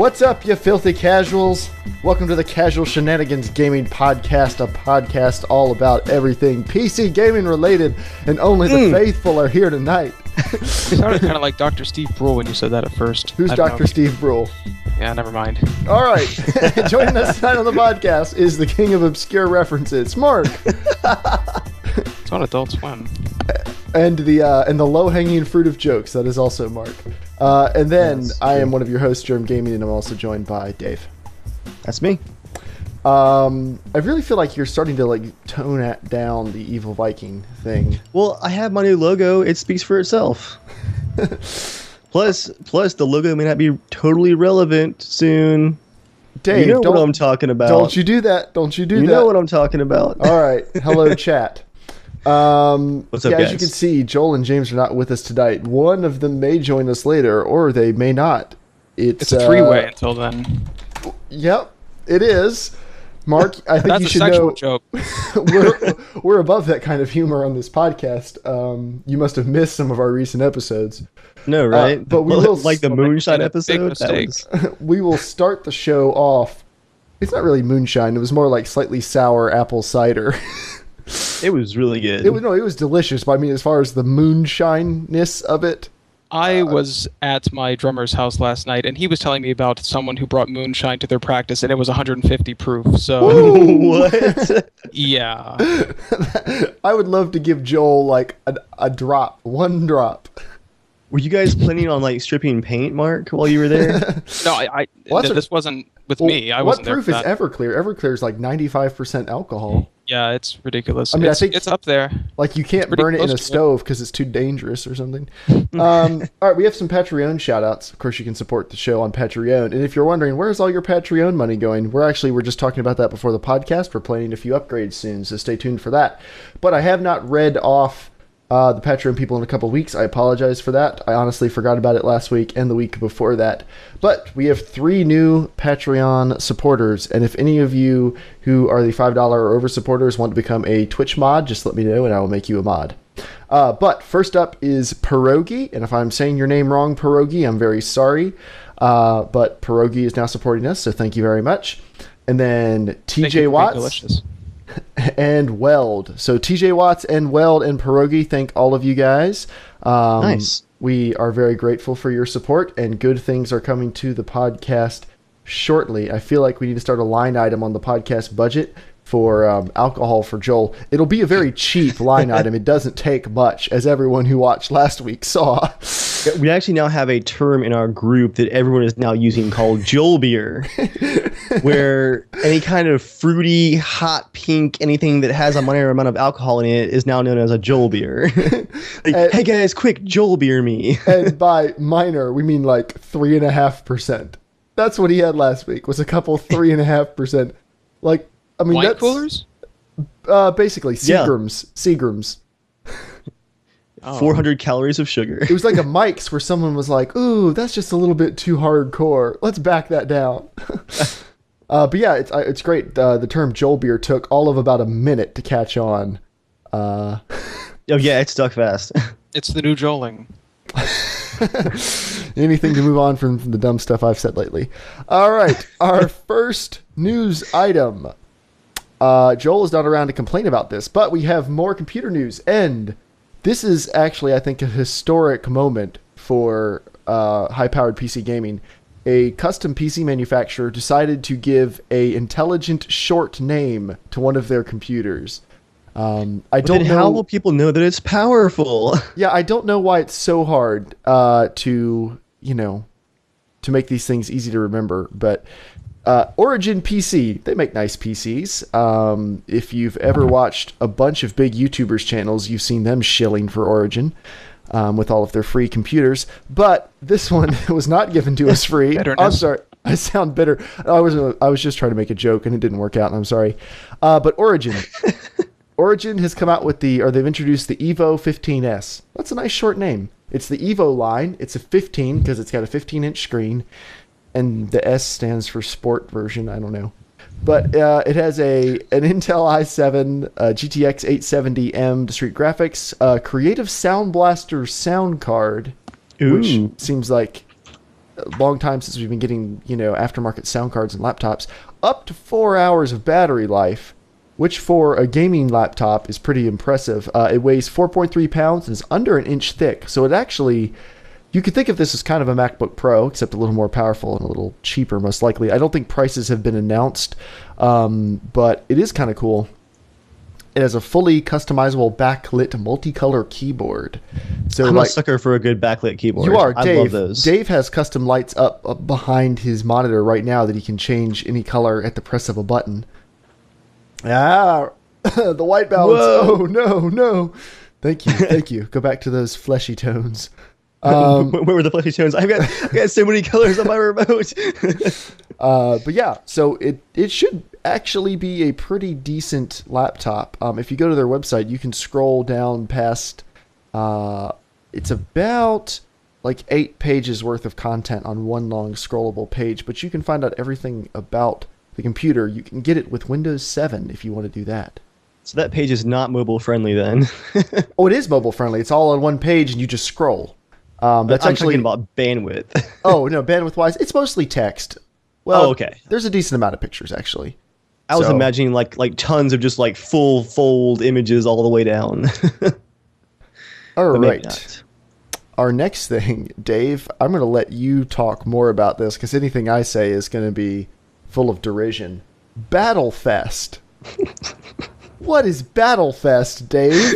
What's up, you filthy casuals? Welcome to the Casual Shenanigans Gaming Podcast, a podcast all about everything PC gaming related, and only the faithful are here tonight. It sounded kind of like Dr. Steve Brule when you said that at first. Who's Dr. Steve Brule? Yeah, never mind. All right. Joining us tonight on the podcast is the king of obscure references, Mark. It's on Adult Swim. And the low-hanging fruit of jokes, that is also Mark. And then I am one of your hosts, JERMgaming, and I'm also joined by Dave. That's me. I really feel like you're starting to tone down the evil Viking thing. Well, I have my new logo. It speaks for itself. Plus, the logo may not be totally relevant soon. Dave, you know what I'm talking about. Don't you do that. Don't you do that. You know what I'm talking about. All right. Hello, chat. What's up, guys? As you can see, Joel and James are not with us tonight. One of them may join us later, or they may not. It's a three-way until then. Yep, it is. Mark, I think That's you a should sexual know. Joke. we're above that kind of humor on this podcast. You must have missed some of our recent episodes. No, right? But we will like the moonshine episode. We will start the show off. It's not really moonshine. It was more like slightly sour apple cider. It was really good. It was delicious. But I mean, as far as the moonshineness of it, I was at my drummer's house last night, and he was telling me about someone who brought moonshine to their practice, and it was 150 proof. So what? Yeah. I would love to give Joel a drop, one drop. Were you guys planning on stripping paint, Mark, while you were there? No, this wasn't with me. I wasn't there. What proof is Everclear? Everclear is like 95% alcohol. Yeah, it's ridiculous. I mean, I think it's up there. Like, you can't burn it in a stove because it's too dangerous or something. All right, we have some Patreon shoutouts. Of course, you can support the show on Patreon. And if you're wondering, where's all your Patreon money going? We're just talking about that before the podcast. We're planning a few upgrades soon, so stay tuned for that. But I have not read off the Patreon people in a couple weeks. I apologize for that. I honestly forgot about it last week and the week before that. But we have 3 new Patreon supporters, and if any of you who are the $5 or over supporters want to become a Twitch mod, just let me know and I will make you a mod. But first up is Pierogi, and if I'm saying your name wrong, Pierogi, I'm very sorry. But Pierogi is now supporting us, so thank you very much. And then TJ Watts and Weld. So TJ Watts and Weld and Pierogi, thank all of you guys. Nice. We are very grateful for your support, and good things are coming to the podcast shortly. I feel like we need to start a line item on the podcast budget for alcohol for Joel. It'll be a very cheap line item. It doesn't take much, as everyone who watched last week saw. We actually now have a term in our group that everyone is now using called Joel beer, where any kind of fruity, hot pink, anything that has a minor amount of alcohol in it is now known as a Joel beer. Hey guys, quick, Joel beer me. And by minor, we mean 3.5%. That's what he had last week, was a couple 3.5%. I mean, wine coolers? Basically, Seagrams. Yeah. Seagrams. 400 calories of sugar. It was like a Mike's where someone was like, ooh, that's just a little bit too hardcore. Let's back that down. But yeah, it's great. The term Joel beer took all of about a minute to catch on. Oh yeah, it stuck fast. It's the new Joeling. Anything to move on from the dumb stuff I've said lately. All right, our first news item. Joel is not around to complain about this, but we have more computer news, and this is actually, I think, a historic moment for high-powered PC gaming. A custom PC manufacturer decided to give a intelligent short name to one of their computers. I don't know. How will people know that it's powerful? Yeah, I don't know why it's so hard to make these things easy to remember, but Origin PC, they make nice PCs. If you've ever watched a bunch of big YouTubers channels, you've seen them shilling for Origin with all of their free computers. But this one was not given to us free. I'm sorry, I sound bitter. I was just trying to make a joke and it didn't work out, and I'm sorry. But Origin has come out with they've introduced the Evo 15S. That's a nice short name. It's the Evo line. It's a 15 because it's got a 15-inch screen. And the S stands for sport version. I don't know. But it has an Intel i7, GTX 870M discrete graphics, Creative Sound Blaster sound card, which seems like a long time since we've been getting, aftermarket sound cards and laptops. Up to 4 hours of battery life, which for a gaming laptop is pretty impressive. It weighs 4.3 pounds and is under an inch thick. So it actually, you could think of this as kind of a MacBook Pro, except a little more powerful and a little cheaper, most likely. I don't think prices have been announced, but it is kind of cool. It has a fully customizable backlit multicolor keyboard. So I'm a sucker for a good backlit keyboard. You are, Dave. I love those. Dave has custom lights up behind his monitor right now that he can change any color at the press of a button. Ah, the white balance. Whoa. Oh, no. Thank you. Go back to those fleshy tones. Where were the fleshy tones? I've got so many colors on my remote. But yeah, so it should actually be a pretty decent laptop. If you go to their website, you can scroll down past, it's about like 8 pages worth of content on one long scrollable page, but you can find out everything about the computer. You can get it with Windows 7 if you want to do that. So that page is not mobile friendly then. Oh, it is mobile friendly. It's all on one page and you just scroll. That's actually about bandwidth. Oh, no, bandwidth wise, it's mostly text. Well, okay. There's a decent amount of pictures actually. I was imagining like tons of just like full fold images all the way down. All right. Our next thing, Dave, I'm going to let you talk more about this because anything I say is going to be full of derision. Battlefest. What is Battlefest, Dave?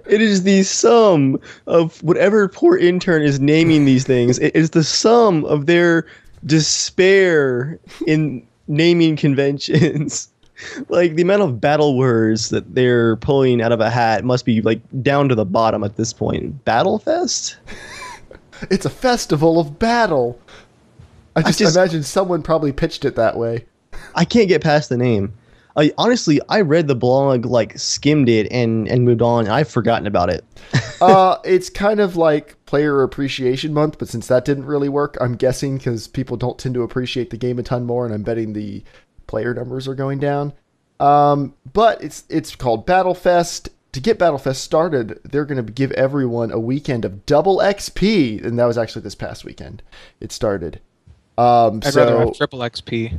It is the sum of whatever poor intern is naming these things. It is the sum of their despair in naming conventions. Like the amount of battle words that they're pulling out of a hat must be like down to the bottom at this point. Battlefest? It's a festival of battle. I just imagine someone probably pitched it that way. I can't get past the name. Honestly, I read the blog, like skimmed it and moved on. And I've forgotten about it. It's kind of like Player Appreciation Month, but since that didn't really work, I'm guessing because people don't tend to appreciate the game a ton more, and I'm betting the player numbers are going down. But it's called Battlefest. To get Battlefest started, they're going to give everyone a weekend of double XP, and that was actually this past weekend. It started. I'd rather have triple XP.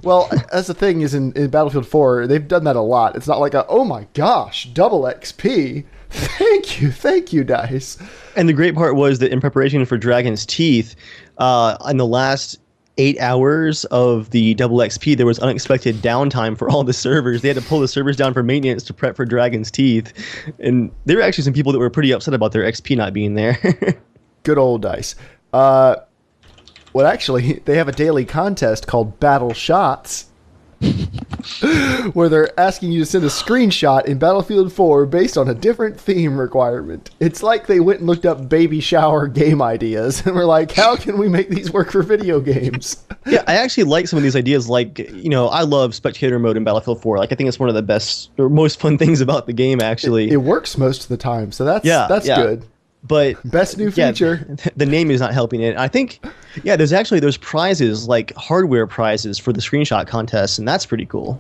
Well, that's the thing is in Battlefield 4, they've done that a lot. It's not like oh my gosh, double XP. Thank you, DICE. And the great part was that in preparation for Dragon's Teeth, in the last 8 hours of the double XP, there was unexpected downtime for all the servers. They had to pull the servers down for maintenance to prep for Dragon's Teeth. And there were actually some people that were pretty upset about their XP not being there. Good old DICE. Well, actually, they have a daily contest called Battle Shots, where they're asking you to send a screenshot in Battlefield 4 based on a different theme requirement. It's like they went and looked up baby shower game ideas, and were like, how can we make these work for video games? Yeah, I actually like some of these ideas. Like, I love spectator mode in Battlefield 4. Like, I think it's one of the best or most fun things about the game, actually. It works most of the time, so that's good. But best new feature. The name is not helping it. I think, there's prizes, like hardware prizes for the screenshot contests, and that's pretty cool.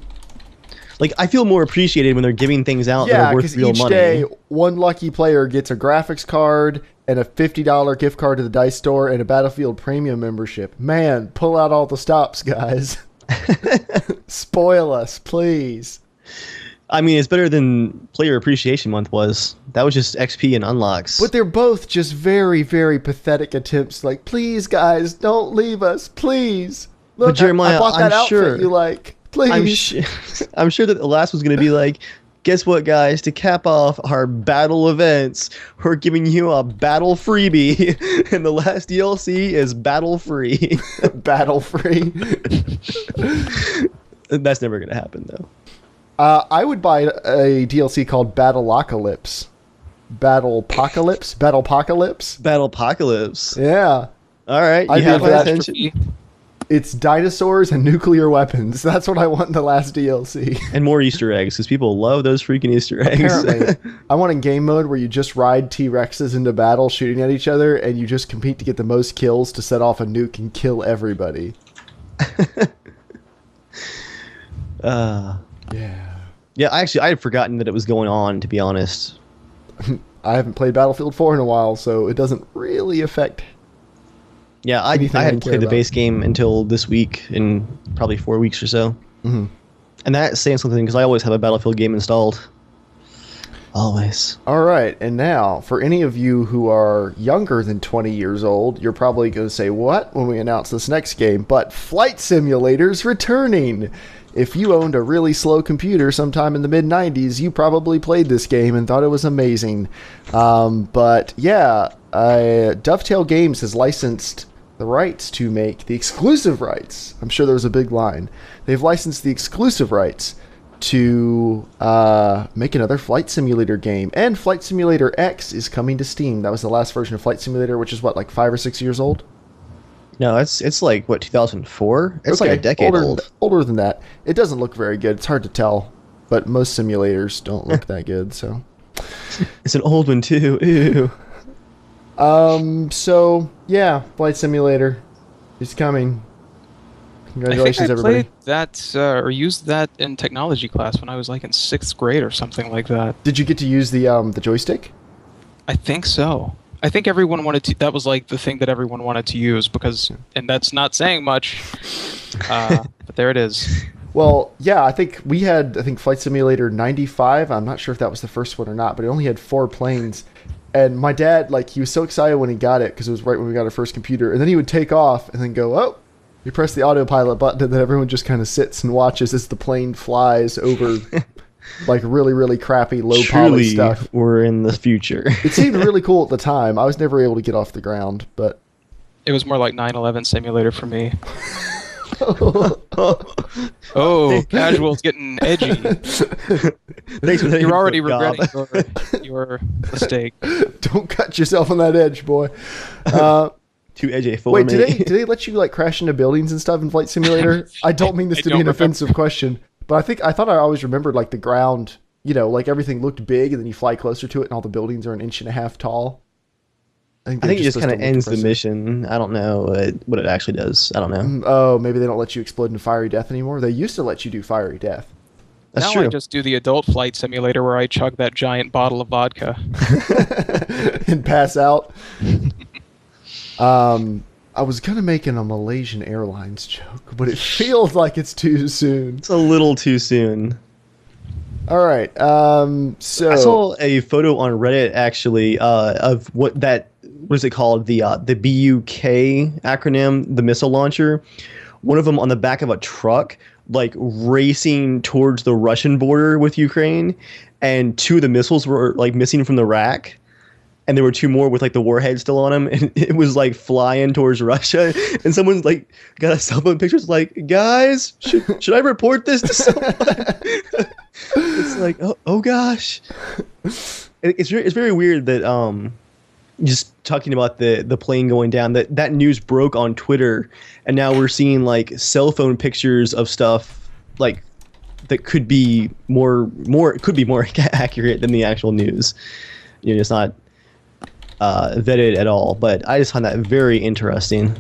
Like, I feel more appreciated when they're giving things out that are worth real money. Yeah, because each day, one lucky player gets a graphics card and a $50 gift card to the DICE store and a Battlefield Premium membership. Man, pull out all the stops, guys. Spoil us, please. I mean, it's better than Player Appreciation Month was. That was just XP and unlocks. But they're both just very, very pathetic attempts. Like, please, guys, don't leave us, please. Look, but Jeremiah, I bought that outfit sure you like. Please. I'm sure that the last was going to be like, guess what, guys? To cap off our battle events, we're giving you a battle freebie, and the last DLC is battle free. Battle free. That's never going to happen, though. I would buy a DLC called Battleapocalypse. Battleapocalypse? Battleapocalypse. Yeah. All right. You have my attention. It's dinosaurs and nuclear weapons. That's what I want in the last DLC. And more Easter eggs, because people love those freaking Easter eggs. Apparently. I want a game mode where you just ride T-Rexes into battle shooting at each other, and you just compete to get the most kills to set off a nuke and kill everybody. Yeah. Yeah, I had forgotten that it was going on, to be honest. I haven't played Battlefield 4 in a while, so it doesn't really affect Yeah, I hadn't played the base game until this week, in probably 4 weeks or so. Mm-hmm. And that's saying something, because I always have a Battlefield game installed. Always. All right, and now, for any of you who are younger than 20 years old, you're probably going to say, what, when we announce this next game? But Flight Simulator's returning! If you owned a really slow computer sometime in the mid-90s, you probably played this game and thought it was amazing. But yeah, Dovetail Games has licensed the rights to make the exclusive rights. I'm sure there was a big line. They've licensed the exclusive rights to make another Flight Simulator game. And Flight Simulator X is coming to Steam. That was the last version of Flight Simulator, which is what, like 5 or 6 years old? No, it's like, what, 2004? It's like a decade old. Older than that. It doesn't look very good. It's hard to tell. But most simulators don't look that good, so. It's an old one, too. Ew. So, yeah, Flight Simulator is coming. Congratulations, everybody. I played that, or used that in technology class when I was like in 6th grade or something like that. Did you get to use the joystick? I think so. I think everyone wanted to. That was like the thing that everyone wanted to use because, and that's not saying much, but there it is. Well, yeah, I think Flight Simulator 95. I'm not sure if that was the first one or not, but it only had 4 planes. And my dad, like, he was so excited when he got it because it was right when we got our first computer. And then he would take off and then go, oh, you press the autopilot button, and then everyone just kind of sits and watches as the plane flies over. Like really, really crappy, low poly stuff. We're in the future. It seemed really cool at the time. I was never able to get off the ground, but it was more like 9/11 simulator for me. Oh, casual's getting edgy. You're already regretting your mistake. Don't cut yourself on that edge, boy. Too edgy for me. Wait, did they let you like crash into buildings and stuff in Flight Simulator? I don't mean this to be an offensive question. But I thought I always remembered like the ground, you know, like everything looked big and then you fly closer to it and all the buildings are 1.5 inches tall. I think it just kind of ends the mission. I don't know what it actually does. I don't know. Oh, maybe they don't let you explode into fiery death anymore. They used to let you do fiery death. That's true. I just do the adult Flight Simulator where I chug that giant bottle of vodka. And pass out. I was going to make a Malaysian Airlines joke, but it feels like it's too soon. It's a little too soon. All right. So I saw a photo on Reddit, actually, of what is it called? The BUK acronym, the missile launcher. One of them on the back of a truck, like racing towards the Russian border with Ukraine. And 2 of the missiles were like missing from the rack. And there were 2 more with like the warhead still on them, and it was like flying towards Russia. And someone's like got a cell phone picture. Like, guys, should I report this to someone? It's like, oh gosh. It's very weird that just talking about the plane going down, that news broke on Twitter, and now we're seeing like cell phone pictures of stuff like that could be more accurate than the actual news. You know, it's not vetted at all, but I just find that very interesting.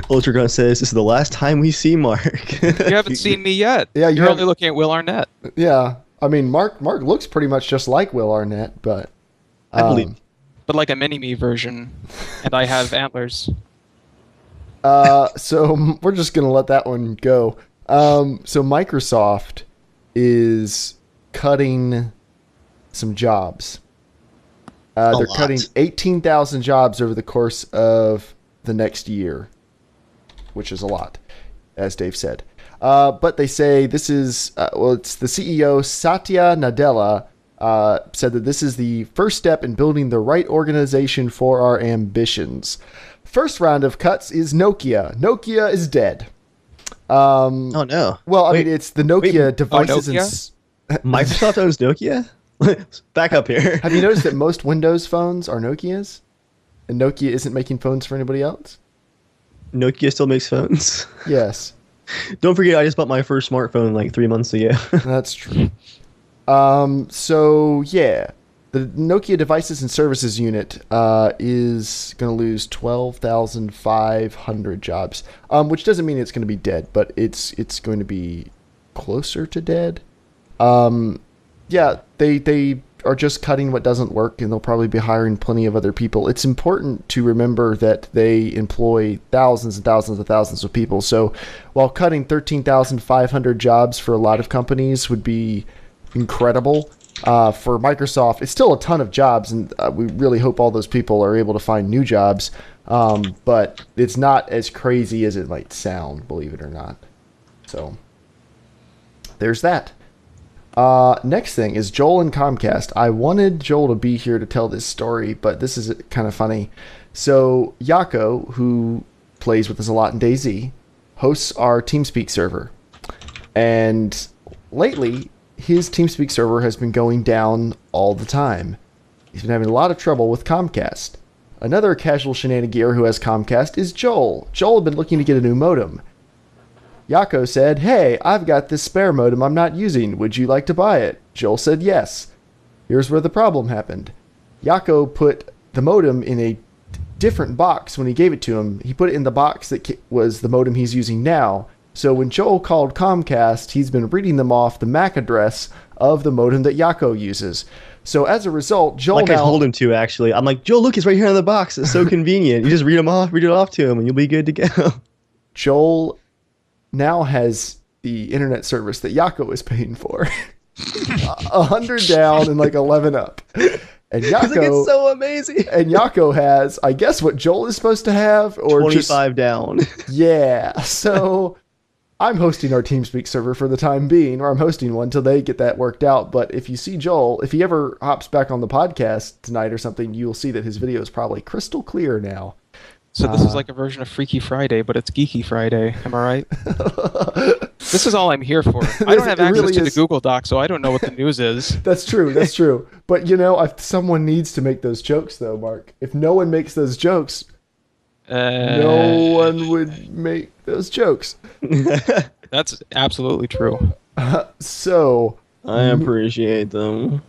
Ultragun says, this is the last time we see Mark. You haven't seen me yet. Yeah, you're only looking at Will Arnett. Yeah, I mean, Mark looks pretty much just like Will Arnett, but I believe. But like a mini-me version, and I have antlers. So we're just gonna let that one go. So Microsoft is cutting some jobs. They're cutting 18,000 jobs over the course of the next year, which is a lot, as Dave said. But they say this is, it's the CEO, Satya Nadella, said that this is the first step in building the right organization for our ambitions. First round of cuts is Nokia. Nokia is dead. Oh, no. Well, I mean, it's the Nokia devices. Nokia? Microsoft owns Nokia? Back up here. Have you noticed that most Windows phones are Nokias? And Nokia isn't making phones for anybody else? Nokia still makes phones? Yes. Don't forget, I just bought my first smartphone like 3 months ago. That's true. So, yeah. The Nokia Devices and Services unit is going to lose 12,500 jobs, which doesn't mean it's going to be dead, but it's going to be closer to dead. Yeah, they are just cutting what doesn't work, and they'll probably be hiring plenty of other people. It's important to remember that they employ thousands and thousands and thousands of people. So while cutting 13,500 jobs for a lot of companies would be incredible, for Microsoft, it's still a ton of jobs, and we really hope all those people are able to find new jobs. But it's not as crazy as it might sound, believe it or not. So there's that. Next thing is Joel and Comcast. I wanted Joel to be here to tell this story, but this is kind of funny. So Yako, who plays with us a lot in DayZ, hosts our TeamSpeak server. And lately, his TeamSpeak server has been going down all the time. He's been having a lot of trouble with Comcast. Another casual shenanigator who has Comcast is Joel. Joel had been looking to get a new modem. Yako said, "Hey, I've got this spare modem I'm not using. Would you like to buy it?" Joel said yes. Here's where the problem happened. Yako put the modem in a different box when he gave it to him. He put it in the box that was the modem he's using now. So when Joel called Comcast, he's been reading them off the MAC address of the modem that Yako uses. So as a result, Joel I told him to, actually. I'm like, Joel, look, it's right here in the box. It's so convenient. You just read it off to him, and you'll be good to go. Joel now has the internet service that Yako is paying for. 100 down and like 11 up. And Yako, like, it's so amazing. And Yako has, I guess, what Joel is supposed to have, or 25 down. Yeah. So I'm hosting our TeamSpeak server for the time being, or I'm hosting one till they get that worked out. But if you see Joel, if he ever hops back on the podcast tonight or something, you'll see that his video is probably crystal clear now. So this is like a version of Freaky Friday, but it's Geeky Friday. Am I right? This is all I'm here for. I don't have access to the Google Doc, so I don't know what the news is. That's true. That's true. But, you know, someone needs to make those jokes, though, Mark. If no one makes those jokes, no one would make those jokes. That's absolutely true. So I appreciate them.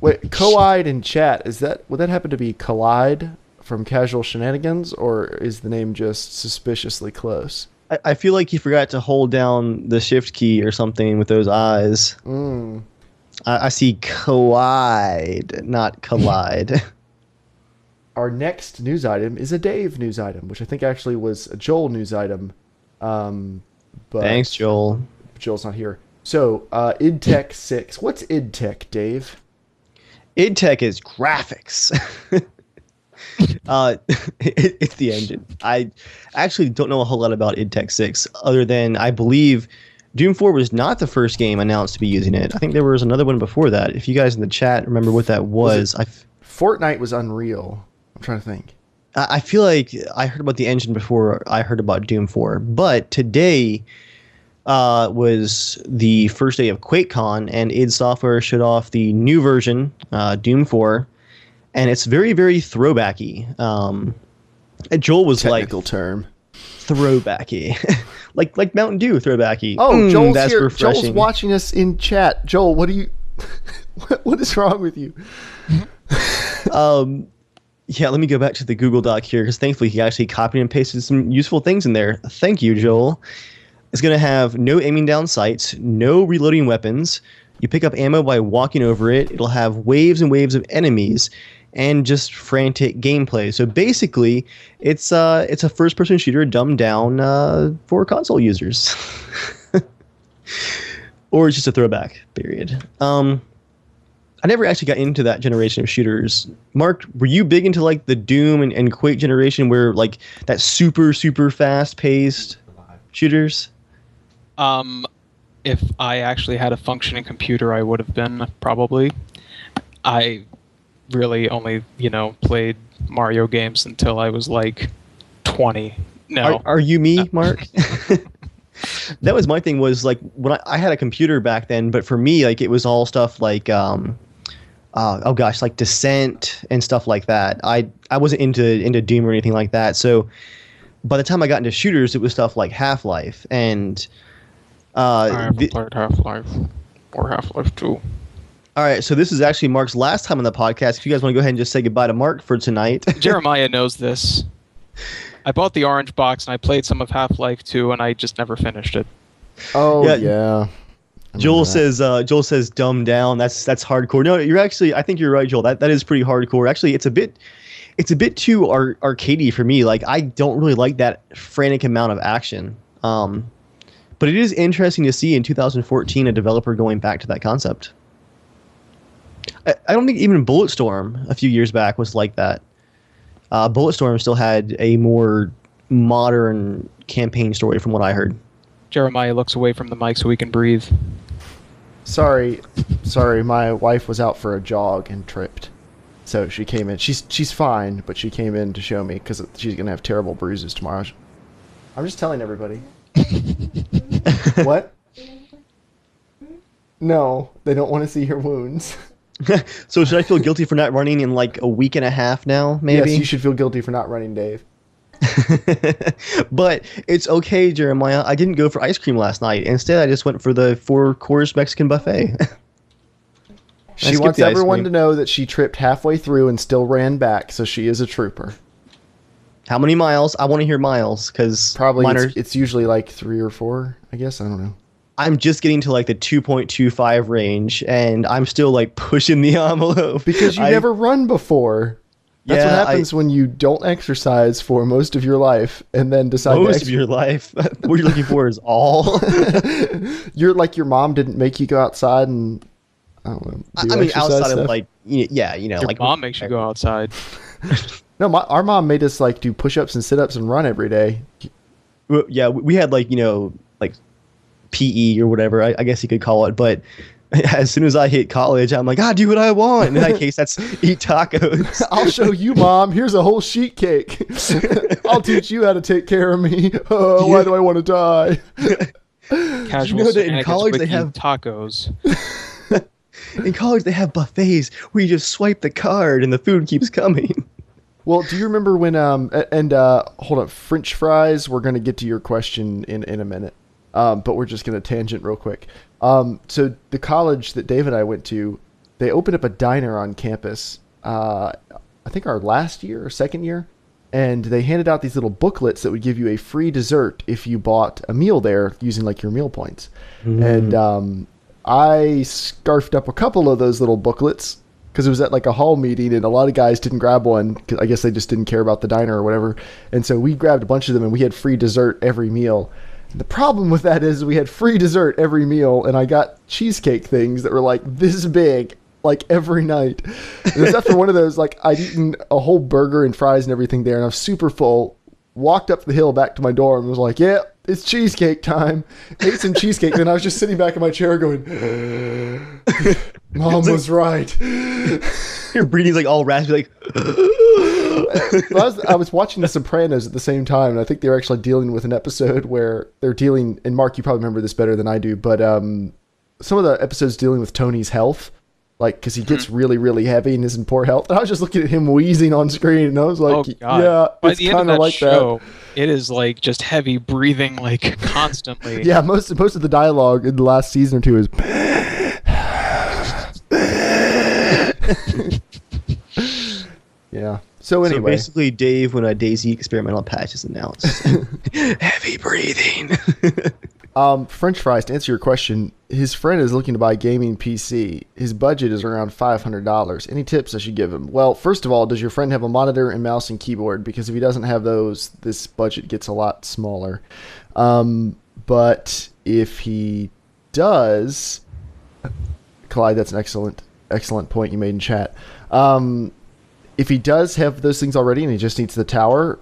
Wait, Collide in chat, would that happen to be Collide from Casual Shenanigans, or is the name just suspiciously close? I feel like he forgot to hold down the shift key or something with those eyes. I see collide, not collide. Our next news item is a Dave news item, which I think actually was a Joel news item. But thanks, Joel. Joel's not here. So, IdTech 6. What's IdTech, Dave? IdTech is graphics. It's the engine. I actually don't know a whole lot about IdTech 6, other than I believe Doom 4 was not the first game announced to be using it. I think there was another one before that. If you guys in the chat remember what that was. Fortnite was Unreal. I'm trying to think. I feel like I heard about the engine before I heard about Doom 4. But today was the first day of QuakeCon, and id Software showed off the new version, Doom 4. And it's very, very throwbacky. And Joel was technical term. Throwbacky. like Mountain Dew throwbacky. Oh, Joel's that's here. refreshing. Joel's watching us in chat. Joel, what do you... what is wrong with you? Yeah, let me go back to the Google Doc here, because thankfully he actually copied and pasted some useful things in there. Thank you, Joel. It's going to have no aiming down sights, no reloading weapons. You pick up ammo by walking over it. It'll have waves and waves of enemies, and just frantic gameplay. So basically, it's a first-person shooter dumbed down for console users. Or it's just a throwback, period. I never actually got into that generation of shooters. Mark, were you big into like the Doom and Quake generation, where like that super, super fast-paced shooters? If I actually had a functioning computer, I would have been, probably. I really only, played Mario games until I was like 20. No. Are you me, Mark? That was my thing, was like when I had a computer back then, but for me, like it was all stuff like like Descent and stuff like that. I wasn't into Doom or anything like that. So by the time I got into shooters, it was stuff like Half-Life and I haven't played Half-Life or Half-Life 2. All right, so this is actually Mark's last time on the podcast. If you guys want to go ahead and just say goodbye to Mark for tonight. Jeremiah knows this. I bought the orange box and I played some of Half-Life 2 and I just never finished it. Oh, yeah. Joel says dumb down. That's hardcore. No, you're actually. I think you're right, Joel. That is pretty hardcore. Actually, it's a bit too arcadey for me. Like I don't really like that frantic amount of action. But it is interesting to see in 2014 a developer going back to that concept. I don't think even Bulletstorm a few years back was like that. Bulletstorm still had a more modern campaign story from what I heard. Jeremiah looks away from the mic so we can breathe. Sorry, my wife was out for a jog and tripped. So she came in. She's fine, but she came in to show me because she's going to have terrible bruises tomorrow. I'm just telling everybody. What? No, they don't want to see your wounds. So should I feel guilty for not running in like a week and a half now, maybe? Yes, you should feel guilty for not running, Dave. But it's okay, Jeremiah. I didn't go for ice cream last night. Instead, I just went for the 4-course Mexican buffet. She wants everyone to know that she tripped halfway through and still ran back, so she is a trooper. How many miles? I want to hear miles, because probably it's usually like 3 or 4, I guess. I don't know. I'm just getting to like the 2.25 range, and I'm still like pushing the envelope. Because you never run before. That's what happens when you don't exercise for most of your life and then decide most of your life. What you're looking for is all. You're like your mom didn't make you go outside and I don't know. I mean, outside stuff. Of like, yeah, you know, your like mom makes you go outside. No, our mom made us like do push-ups and sit-ups and run every day. Yeah, we had like, you know, like PE or whatever, I guess you could call it. But as soon as I hit college, I'm like, do what I want. In that case, that's eat tacos. I'll show you, Mom. Here's a whole sheet cake. I'll teach you how to take care of me. Oh, why do I want to die? Casual that in college they have tacos. In college, they have buffets where you just swipe the card and the food keeps coming. Well, do you remember when hold up, French fries? We're gonna get to your question in a minute, but we're just gonna tangent real quick. So the college that Dave and I went to, they opened up a diner on campus. I think our last year or second year, and they handed out these little booklets that would give you a free dessert if you bought a meal there using like your meal points. And I scarfed up a couple of those little booklets because it was at like a hall meeting and a lot of guys didn't grab one because I guess they just didn't care about the diner or whatever. And so we grabbed a bunch of them and we had free dessert every meal. And the problem with that is we had free dessert every meal and I got cheesecake things that were like this big like every night. And it was after one of those, like I'd eaten a whole burger and fries and everything there and I was super full, walked up the hill back to my dorm and was like, yeah, it's cheesecake time. Ate some cheesecake. Then I was just sitting back in my chair going, Mom was right. Your breathing's like all raspy, like. I was watching The Sopranos at the same time, and I think they're actually dealing with an episode where they're dealing, and Mark, you probably remember this better than I do, but some of the episodes dealing with Tony's health, like, because he gets really, really heavy and is in poor health. And I was just looking at him wheezing on screen, and I was like, yeah, it's kind of like show, that. It is like just heavy breathing, like constantly. Yeah, most of the dialogue in the last season or two is. Yeah. So anyway, so basically, Dave, when a DayZ experimental patch is announced, heavy breathing. French fries. To answer your question, his friend is looking to buy a gaming PC. His budget is around $500. Any tips I should give him? Well, first of all, does your friend have a monitor and mouse and keyboard? Because if he doesn't have those, this budget gets a lot smaller. But if he does, Clyde, that's an excellent point you made in chat. If he does have those things already and he just needs the tower,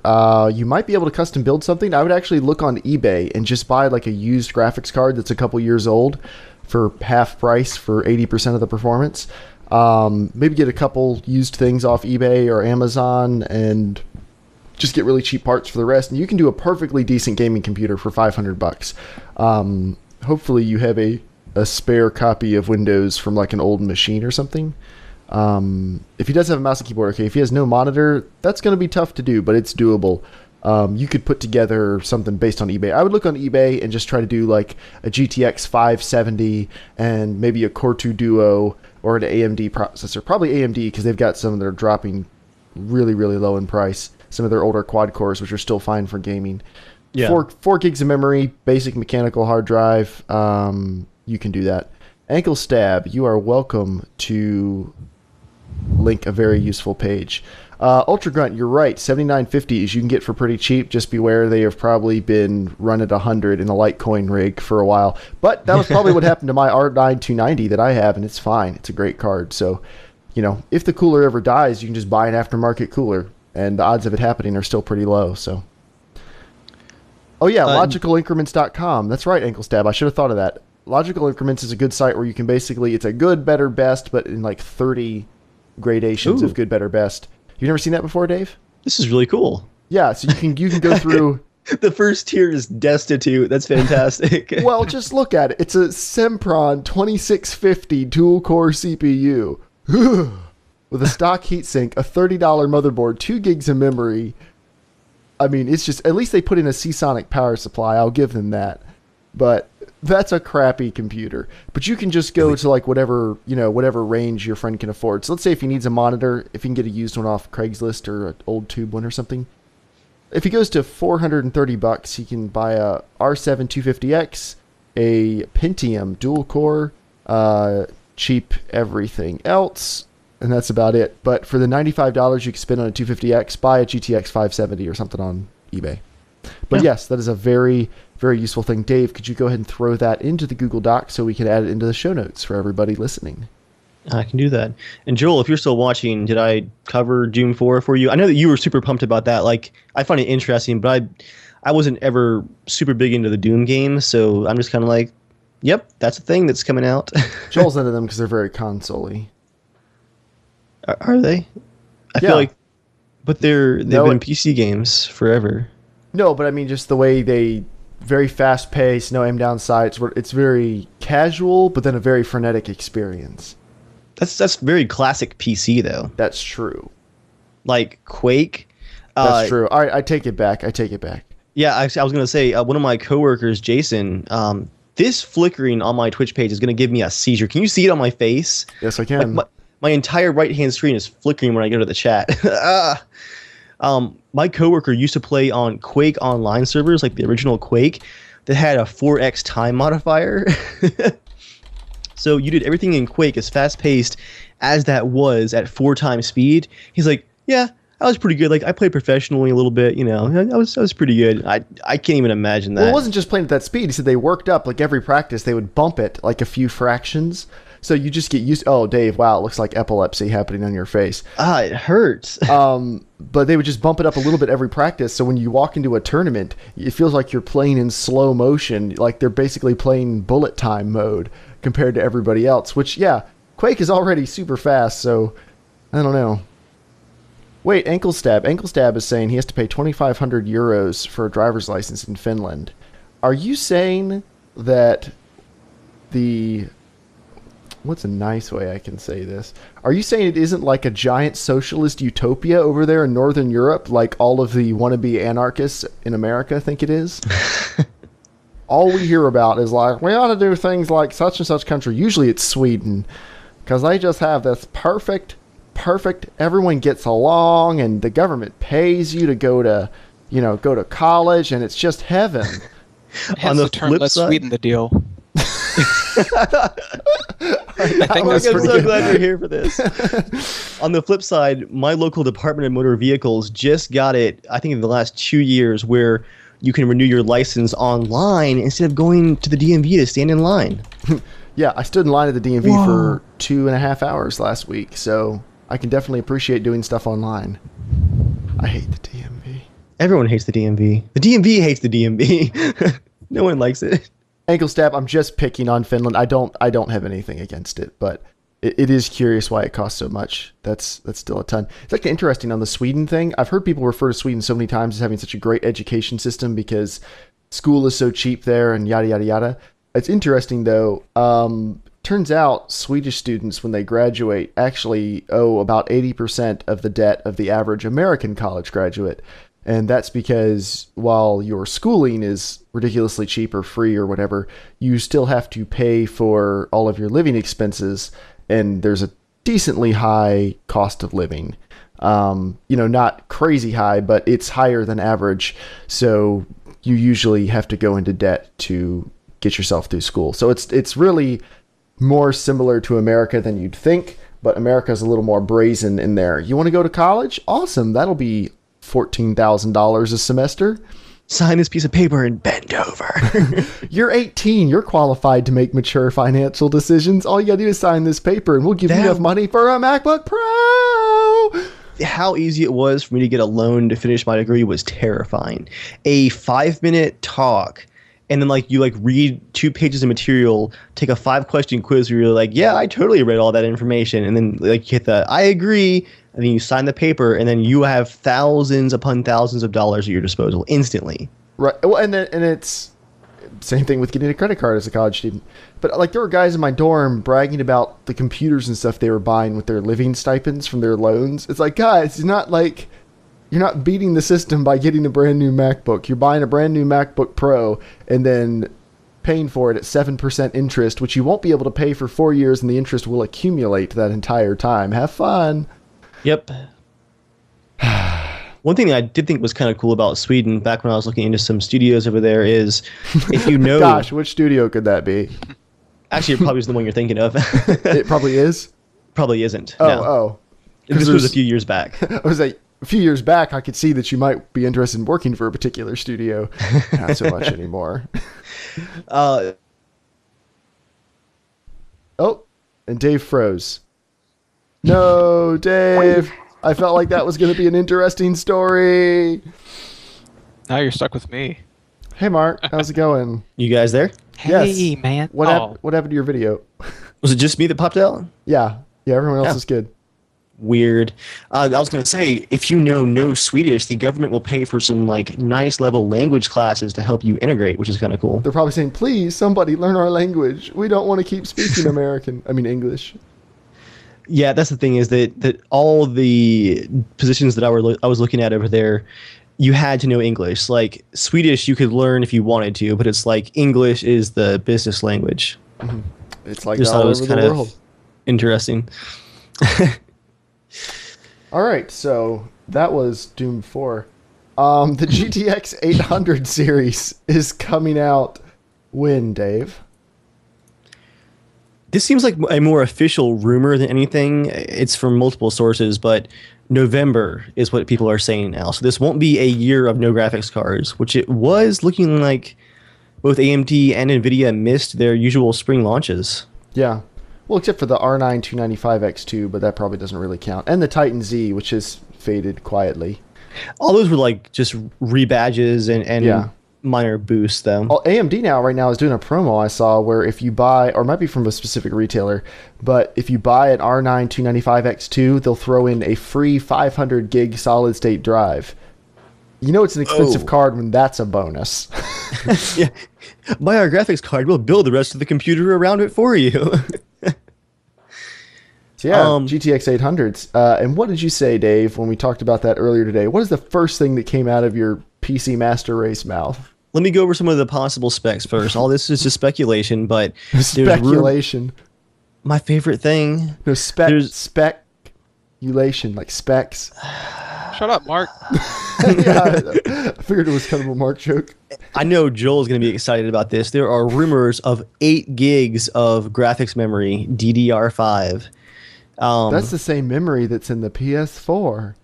you might be able to custom build something. I would actually look on eBay and just buy like a used graphics card that's a couple years old for half price for 80% of the performance. Maybe get a couple used things off eBay or Amazon and just get really cheap parts for the rest. And you can do a perfectly decent gaming computer for $500. Hopefully you have a spare copy of Windows from like an old machine or something. If he does have a mouse and keyboard, okay. If he has no monitor, that's going to be tough to do, but it's doable. You could put together something based on eBay. I would look on eBay and just try to do like a GTX 570 and maybe a Core 2 Duo or an AMD processor. Probably AMD because they've got some that are dropping really, really low in price. Some of their older quad cores, which are still fine for gaming. Yeah. 4 gigs of memory, basic mechanical hard drive. you can do that. Ankle Stab, you are welcome to link a very useful page. Ultra Grunt, you're right. 79.50s you can get for pretty cheap. Just beware, they have probably been run at 100 in a Litecoin rig for a while. But that was probably what happened to my R9 290 that I have, and it's fine. It's a great card. So, if the cooler ever dies, you can just buy an aftermarket cooler, and the odds of it happening are still pretty low. So, oh yeah, logicalincrements.com. That's right, Ankle Stab. I should have thought of that. Logical Increments is a good site where you can basically, it's a good, better, best, but in like 30 gradations of good, better, best. You've never seen that before, Dave? This is really cool. Yeah, so you can go through. The first tier is destitute. That's fantastic. Well, just look at it. It's a Sempron 2650 dual-core CPU with a stock heatsink, a $30 motherboard, 2 gigs of memory. I mean, it's just, at least they put in a Seasonic power supply. I'll give them that. But that's a crappy computer. But you can just go to like whatever range your friend can afford. So let's say if he needs a monitor, if he can get a used one off Craigslist or an old tube one or something. If he goes to $430, he can buy a R7 250X, a Pentium dual core, cheap everything else, and that's about it. But for the $95 you can spend on a 250X, buy a GTX 570 or something on eBay. But yes, that is a very, very useful thing. Dave, could you go ahead and throw that into the Google Doc so we can add it into the show notes for everybody listening? I can do that. And Joel, if you're still watching, did I cover Doom 4 for you? I know that you were super pumped about that. Like, I find it interesting, but I wasn't ever super big into the Doom games, so I'm just kind of like, yep, that's a thing that's coming out. Joel's into them because they're very console-y. Are they? I feel like, but they've been PC games forever. No, but I mean just the way they, very fast paced, no aim down sights. It's very casual, but then a very frenetic experience. That's very classic PC though. That's true. Like Quake. That's true. All right, I take it back. Yeah, I was gonna say one of my coworkers, Jason. This flickering on my Twitch page is gonna give me a seizure. Can you see it on my face? Yes, I can. Like my entire right hand screen is flickering when I go to the chat. My coworker used to play on Quake online servers, like the original Quake, that had a 4x time modifier. So you did everything in Quake as fast-paced as that was at 4 times speed. He's like, yeah, I was pretty good. Like, I played professionally a little bit, I was pretty good. I can't even imagine that. Well, it wasn't just playing at that speed. He said they worked up, like every practice, they would bump it like a few fractions. So you just get used. Oh, Dave, wow, it looks like epilepsy happening on your face. It hurts. But they would just bump it up a little bit every practice. So when you walk into a tournament, it feels like you're playing in slow motion. Like they're basically playing bullet time mode compared to everybody else. Which, yeah, Quake is already super fast. So I don't know. Wait, Ankle Stab. Ankle Stab is saying he has to pay 2,500 euros for a driver's license in Finland. Are you saying that the... What's a nice way I can say this? Are you saying it isn't like a giant socialist utopia over there in Northern Europe like all of the wannabe anarchists in America think it is? All we hear about is like, we ought to do things like such and such country. Usually it's Sweden because they just have this perfect, everyone gets along and the government pays you to go to college and it's just heaven. On the term, let's sweeten the deal. I think I'm so glad you're here for this. On the flip side, my local Department of Motor Vehicles just got it, I think in the last 2 years, where you can renew your license online instead of going to the DMV to stand in line. Yeah, I stood in line at the DMV for 2.5 hours last week, so I can definitely appreciate doing stuff online. I hate the DMV. Everyone hates the DMV. The DMV hates the DMV. No one likes it. Ankle Stab, I'm just picking on Finland. I don't have anything against it, but it is curious why it costs so much. That's still a ton. It's actually interesting on the Sweden thing. I've heard people refer to Sweden so many times as having such a great education system because school is so cheap there and yada, yada, yada. It's interesting, though. Turns out Swedish students, when they graduate, actually owe about 80% of the debt of the average American college graduate. And that's because while your schooling is ridiculously cheap or free or whatever, you still have to pay for all of your living expenses. And there's a decently high cost of living. Not crazy high, but it's higher than average. So you usually have to go into debt to get yourself through school. So it's really more similar to America than you'd think, but America's a little more brazen in there. You want to go to college? Awesome. That'll be $14,000 a semester. Sign this piece of paper and bend over. You're 18. You're qualified to make mature financial decisions. All you gotta do is sign this paper and we'll give you enough money for a MacBook Pro. How easy it was for me to get a loan to finish my degree was terrifying. A 5-minute talk, and then like you like read 2 pages of material, take a 5-question quiz where you're like, yeah, I totally read all that information, and then like you hit the I agree, and then you sign the paper, and then you have thousands upon thousands of dollars at your disposal instantly. Right. Well, and it's same thing with getting a credit card as a college student. But like there were guys in my dorm bragging about the computers and stuff they were buying with their living stipends from their loans. It's like, guys, you're not beating the system by getting a brand new MacBook. You're buying a brand new MacBook Pro and then paying for it at 7% interest, which you won't be able to pay for 4 years, and the interest will accumulate that entire time. Have fun. Yep. One thing that I did think was kind of cool about Sweden back when I was looking into some studios over there is, if you know... Gosh, which studio could that be? Actually, it probably is the one you're thinking of. It probably is? Probably isn't. Oh, no. oh. This was a few years back. I was like, a few years back, I could see that you might be interested in working for a particular studio. Not so much anymore. Oh, and Dave froze. No, Dave. I felt like that was going to be an interesting story. Now you're stuck with me. Hey, Mark. How's it going? You guys there? Hey, Yes. man. What happened to your video? Was it just me that popped out? Yeah, everyone else Yeah. is good. Weird. I was going to say, if you know no Swedish, the government will pay for some like nice level language classes to help you integrate, which is kind of cool. They're probably saying, please, somebody learn our language. We don't want to keep speaking English. Yeah, that's the thing is that all the positions that I was looking at over there, you had to know English. Like Swedish, you could learn if you wanted to, but it's like English is the business language. Mm-hmm. It's like Just all thought it was over kind the of world. interesting. All right, so that was Doom 4. The GTX 800 series is coming out when, Dave? This seems like a more official rumor than anything. It's from multiple sources, but November is what people are saying now. So this won't be a year of no graphics cards, which it was looking like both AMD and Nvidia missed their usual spring launches. Yeah. Well, except for the R9 295X2, but that probably doesn't really count. And the Titan Z, which has faded quietly. All those were like just rebadges and Yeah. minor boosts, though. Well, AMD right now is doing a promo I saw where if you buy, or it might be from a specific retailer, but if you buy an R9 295X2, they'll throw in a free 500 gig solid state drive. You know it's an expensive card when that's a bonus. Yeah. Buy our graphics card, we'll build the rest of the computer around it for you. So yeah, GTX 800s. And what did you say, Dave, when we talked about that earlier today? What is the first thing that came out of your PC Master Race mouth? Let me go over some of the possible specs first. All this is just speculation, but Speculation. my favorite thing. No, speculation, like specs. Shut up, Mark. Yeah, I figured it was kind of a Mark joke. I know Joel's going to be excited about this. There are rumors of 8 gigs of graphics memory, DDR5. That's the same memory that's in the PS4.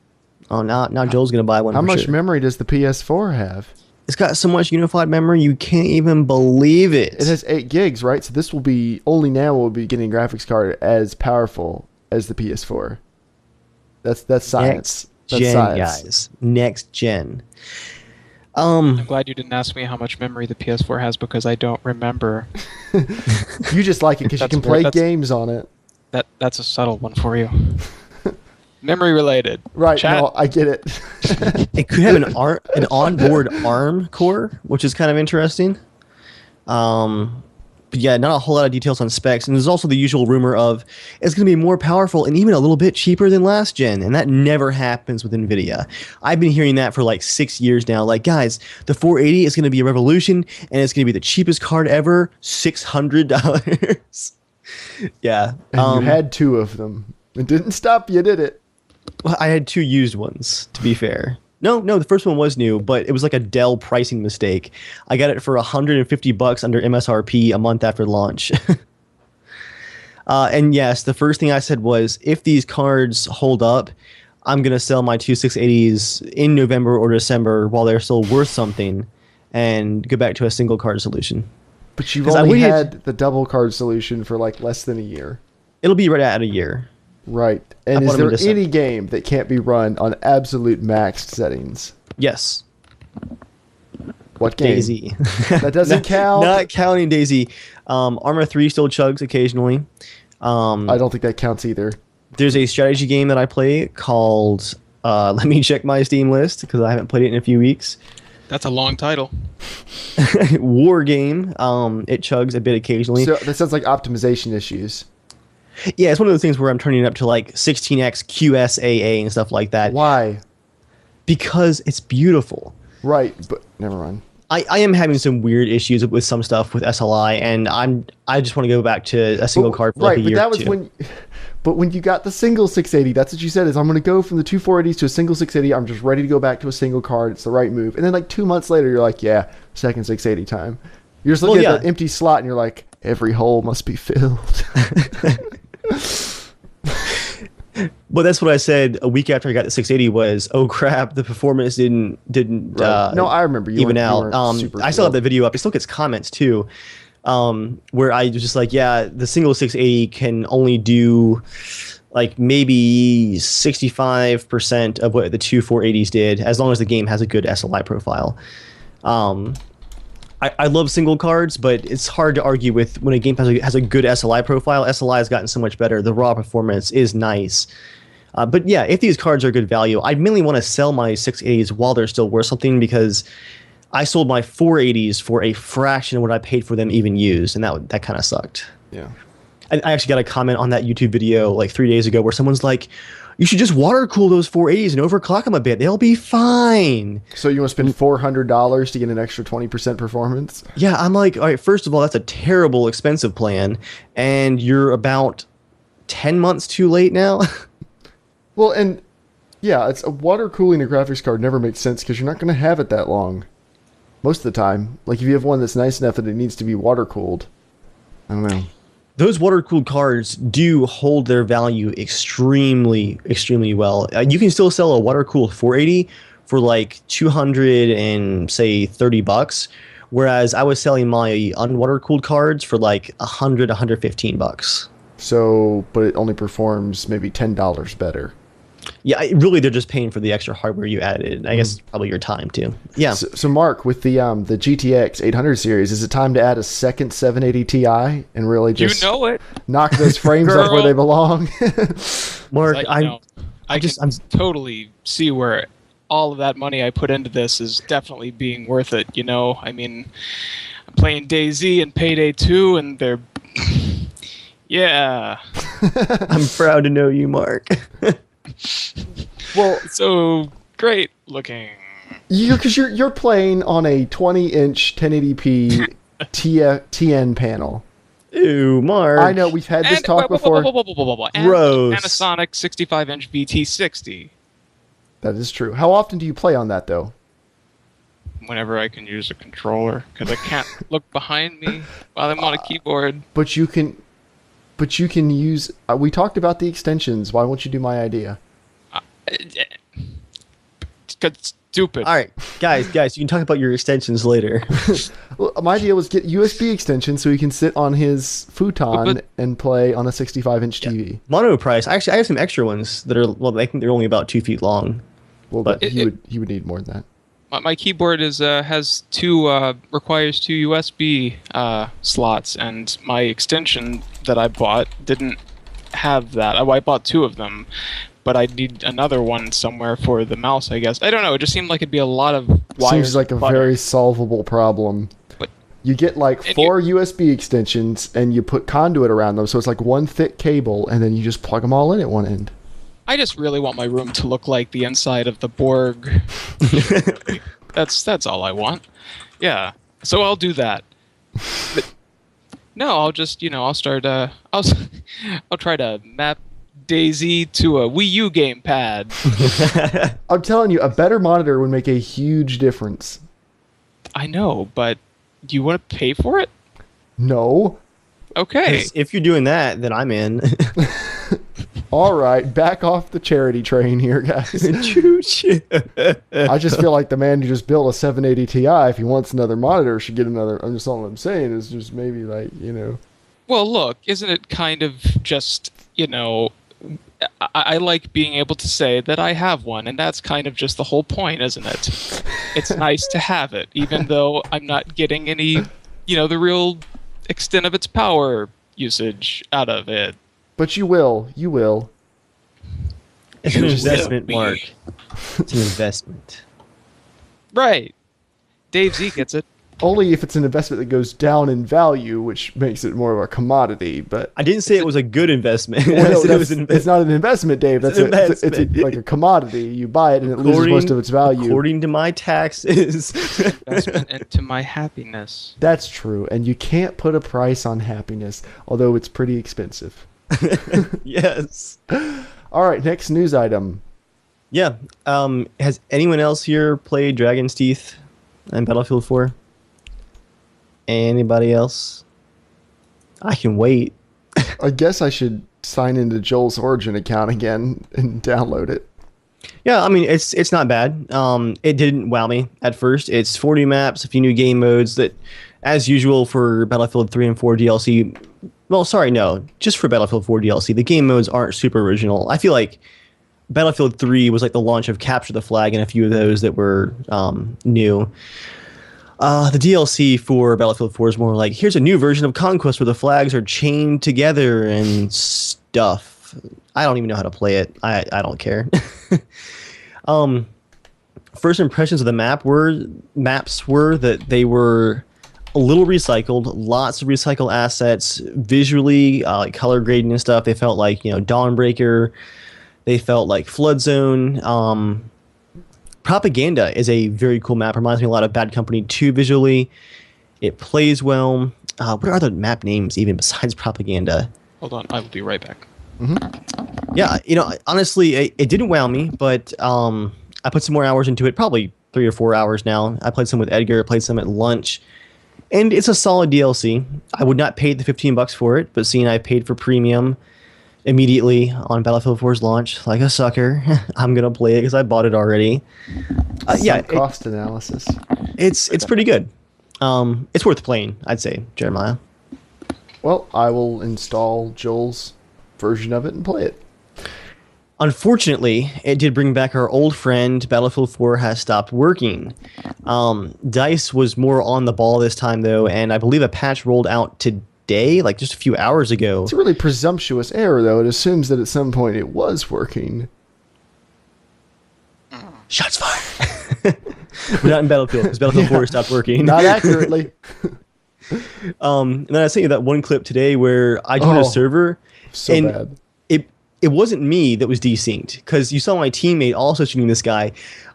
Oh, now Joel's going to buy one. How for much sure. memory does the PS4 have? It's got so much unified memory, you can't even believe it. It has 8 gigs, right? So this will be, only now we'll be getting a graphics card as powerful as the PS4. That's science. That's Gen, science. guys. Next gen. I'm glad you didn't ask me how much memory the PS4 has because I don't remember. You just like it because you can play games on it. That's a subtle one for you. Memory related. Right, Chat. no, I get it. It could have an onboard ARM core, which is kind of interesting. But yeah, not a whole lot of details on specs. And there's also the usual rumor of it's going to be more powerful and even a little bit cheaper than last gen. And that never happens with Nvidia. I've been hearing that for like 6 years now. Like, guys, the 480 is going to be a revolution and it's going to be the cheapest card ever, $600. Yeah. And you had 2 of them. It didn't stop you, did it? Well, I had 2 used ones, to be fair. No, the first one was new, but it was like a Dell pricing mistake. I got it for $150 under MSRP a month after launch. And yes, the first thing I said was, if these cards hold up, I'm going to sell my two 680s in November or December while they're still worth something and go back to a single card solution. But you've only had the double card solution for like less than a year. It'll be right at a year. Right. And is there any game that can't be run on absolute maxed settings? Yes. What game? DayZ. That doesn't count. Not counting DayZ. ARMA 3 still chugs occasionally. I don't think that counts either. There's a strategy game that I play called, let me check my Steam list because I haven't played it in a few weeks. That's a long title. War game. It chugs a bit occasionally. So that sounds like optimization issues. Yeah, it's one of those things where I'm turning it up to like 16x QSAA and stuff like that. Why? Because it's beautiful. Right, but never mind. I am having some weird issues with some stuff with SLI, and I just want to go back to a single card for like a year but that was when you got the single 680, that's what you said, is I'm going to go from the two 480s to a single 680. I'm just ready to go back to a single card. It's the right move. And then like 2 months later, you're like, yeah, second 680 time. You're just looking at that empty slot, and you're like, every hole must be filled. Well, that's what I said a week after I got the 680 was, oh crap, the performance didn't right. No, I remember you even out. I still have the video up. It still gets comments too, where I was just like, yeah, the single 680 can only do like maybe 65% of what the two 480s did, as long as the game has a good SLI profile. I love single cards, but it's hard to argue with when a game has a good SLI profile. SLI has gotten so much better. The raw performance is nice. But yeah, if these cards are good value, I mainly want to sell my 680s while they're still worth something, because I sold my 480s for a fraction of what I paid for them even used, and that kind of sucked. Yeah. I actually got a comment on that YouTube video like 3 days ago where someone's like, you should just water cool those 480s and overclock them a bit. They'll be fine. So you want to spend $400 to get an extra 20% performance? Yeah, I'm like, all right, first of all, that's a terrible expensive plan, and you're about 10 months too late now. Well, and yeah, it's water cooling a graphics card never makes sense because you're not going to have it that long. Most of the time. Like if you have one that's nice enough that it needs to be water cooled. I don't know. Those water-cooled cards do hold their value extremely, extremely well. You can still sell a water-cooled 480 for like $230, whereas I was selling my unwater-cooled cards for like $100, $115. So, but it only performs maybe $10 better. Yeah, really, they're just paying for the extra hardware you added. I guess probably your time too. Yeah. So Mark, with the GTX 800 series, is it time to add a second 780 Ti and really just knock those frames up where they belong? Mark, I can totally see where all of that money I put into this is definitely being worth it. You know, I mean, I'm playing DayZ and Payday 2, and they're yeah. I'm proud to know you, Mark. Well, so great looking. Because you're playing on a 20-inch 1080p TN panel. Ooh, Mark. I know we've had this talk before. And Gross. Panasonic 65-inch VT60. That is true. How often do you play on that, though? Whenever I can use a controller, because I can't look behind me while I'm on a keyboard. But you can use. We talked about the extensions. Why won't you do my idea? It's stupid. All right, guys, you can talk about your extensions later. Well, my idea was get USB extensions so he can sit on his futon and play on a 65-inch TV. Mono price. Actually, I have some extra ones that are, well, I think they're only about 2 feet long. Well, but he would need more than that. My keyboard is requires two USB slots, and my extension that I bought didn't have that. I bought 2 of them, but I need another one somewhere for the mouse, I guess. I don't know. It just seemed like it'd be a lot of wires. Seems like a very solvable problem. But you get like 4 USB extensions, and you put conduit around them, so it's like one thick cable, and then you just plug them all in at one end. I just really want my room to look like the inside of the Borg. That's all I want. Yeah. So I'll do that. But no, I'll just, I'll start I'll try to map DayZ to a Wii U gamepad. I'm telling you, a better monitor would make a huge difference. I know, but do you want to pay for it? No. Okay. If you're doing that, then I'm in. All right, back off the charity train here, guys. I just feel like the man who just built a 780 Ti, if he wants another monitor, should get another. I'm just all I'm saying is just maybe like, you know. Well, look, isn't it kind of just, you know, I like being able to say that I have one, and that's kind of just the whole point, isn't it? It's nice to have it, even though I'm not getting any, you know, the real extent of its power usage out of it. But you will. You will. It's an investment, Mark. It's an investment. Right. DayZ gets it. Only if it's an investment that goes down in value, which makes it more of a commodity. But I didn't say it was a good investment. well, no, it's not an investment, Dave. That's it's like a commodity. You buy it and it loses most of its value. According to my taxes. Investment into my happiness. That's true, and you can't put a price on happiness, although it's pretty expensive. Yes. All right, next news item. Yeah. Has anyone else here played Dragon's Teeth and Battlefield 4? Anybody else? I can wait. I guess I should sign into Joel's Origin account again and download it. Yeah, I mean, it's not bad. It didn't wow me at first. It's 40 maps, a few new game modes that, as usual for Battlefield 3 and 4 DLC. Well, sorry, no. Just for Battlefield 4 DLC. The game modes aren't super original. I feel like Battlefield 3 was like the launch of Capture the Flag and a few of those that were new. The DLC for Battlefield 4 is more like, here's a new version of Conquest where the flags are chained together and stuff. I don't even know how to play it. I don't care. First impressions of the maps were that they were a little recycled, lots of recycled assets, visually, like color grading and stuff. They felt like, you know, Dawnbreaker. They felt like Flood Zone. Propaganda is a very cool map. Reminds me a lot of Bad Company 2 visually. It plays well. What are the map names even besides Propaganda? Hold on, I will be right back. Mm-hmm. Yeah, you know, honestly, it didn't wow me, but I put some more hours into it, probably 3 or 4 hours now. I played some with Edgar, played some at lunch, and it's a solid DLC. I would not pay the $15 for it, but seeing I paid for premium immediately on Battlefield 4's launch, like a sucker, I'm gonna play it because I bought it already. Yeah, cost analysis. It's pretty good. It's worth playing, I'd say, Jeremiah. Well, I will install Joel's version of it and play it. Unfortunately, it did bring back our old friend. Battlefield 4 has stopped working. DICE was more on the ball this time, though, and I believe a patch rolled out today, like just a few hours ago. It's a really presumptuous error, though. It assumes that at some point it was working. Shots fired. We're not in Battlefield, because Battlefield 4 stopped working. Not accurately. And then I sent you that one clip today where I joined a server. So and bad. It wasn't me that was desynced, because you saw my teammate also shooting this guy.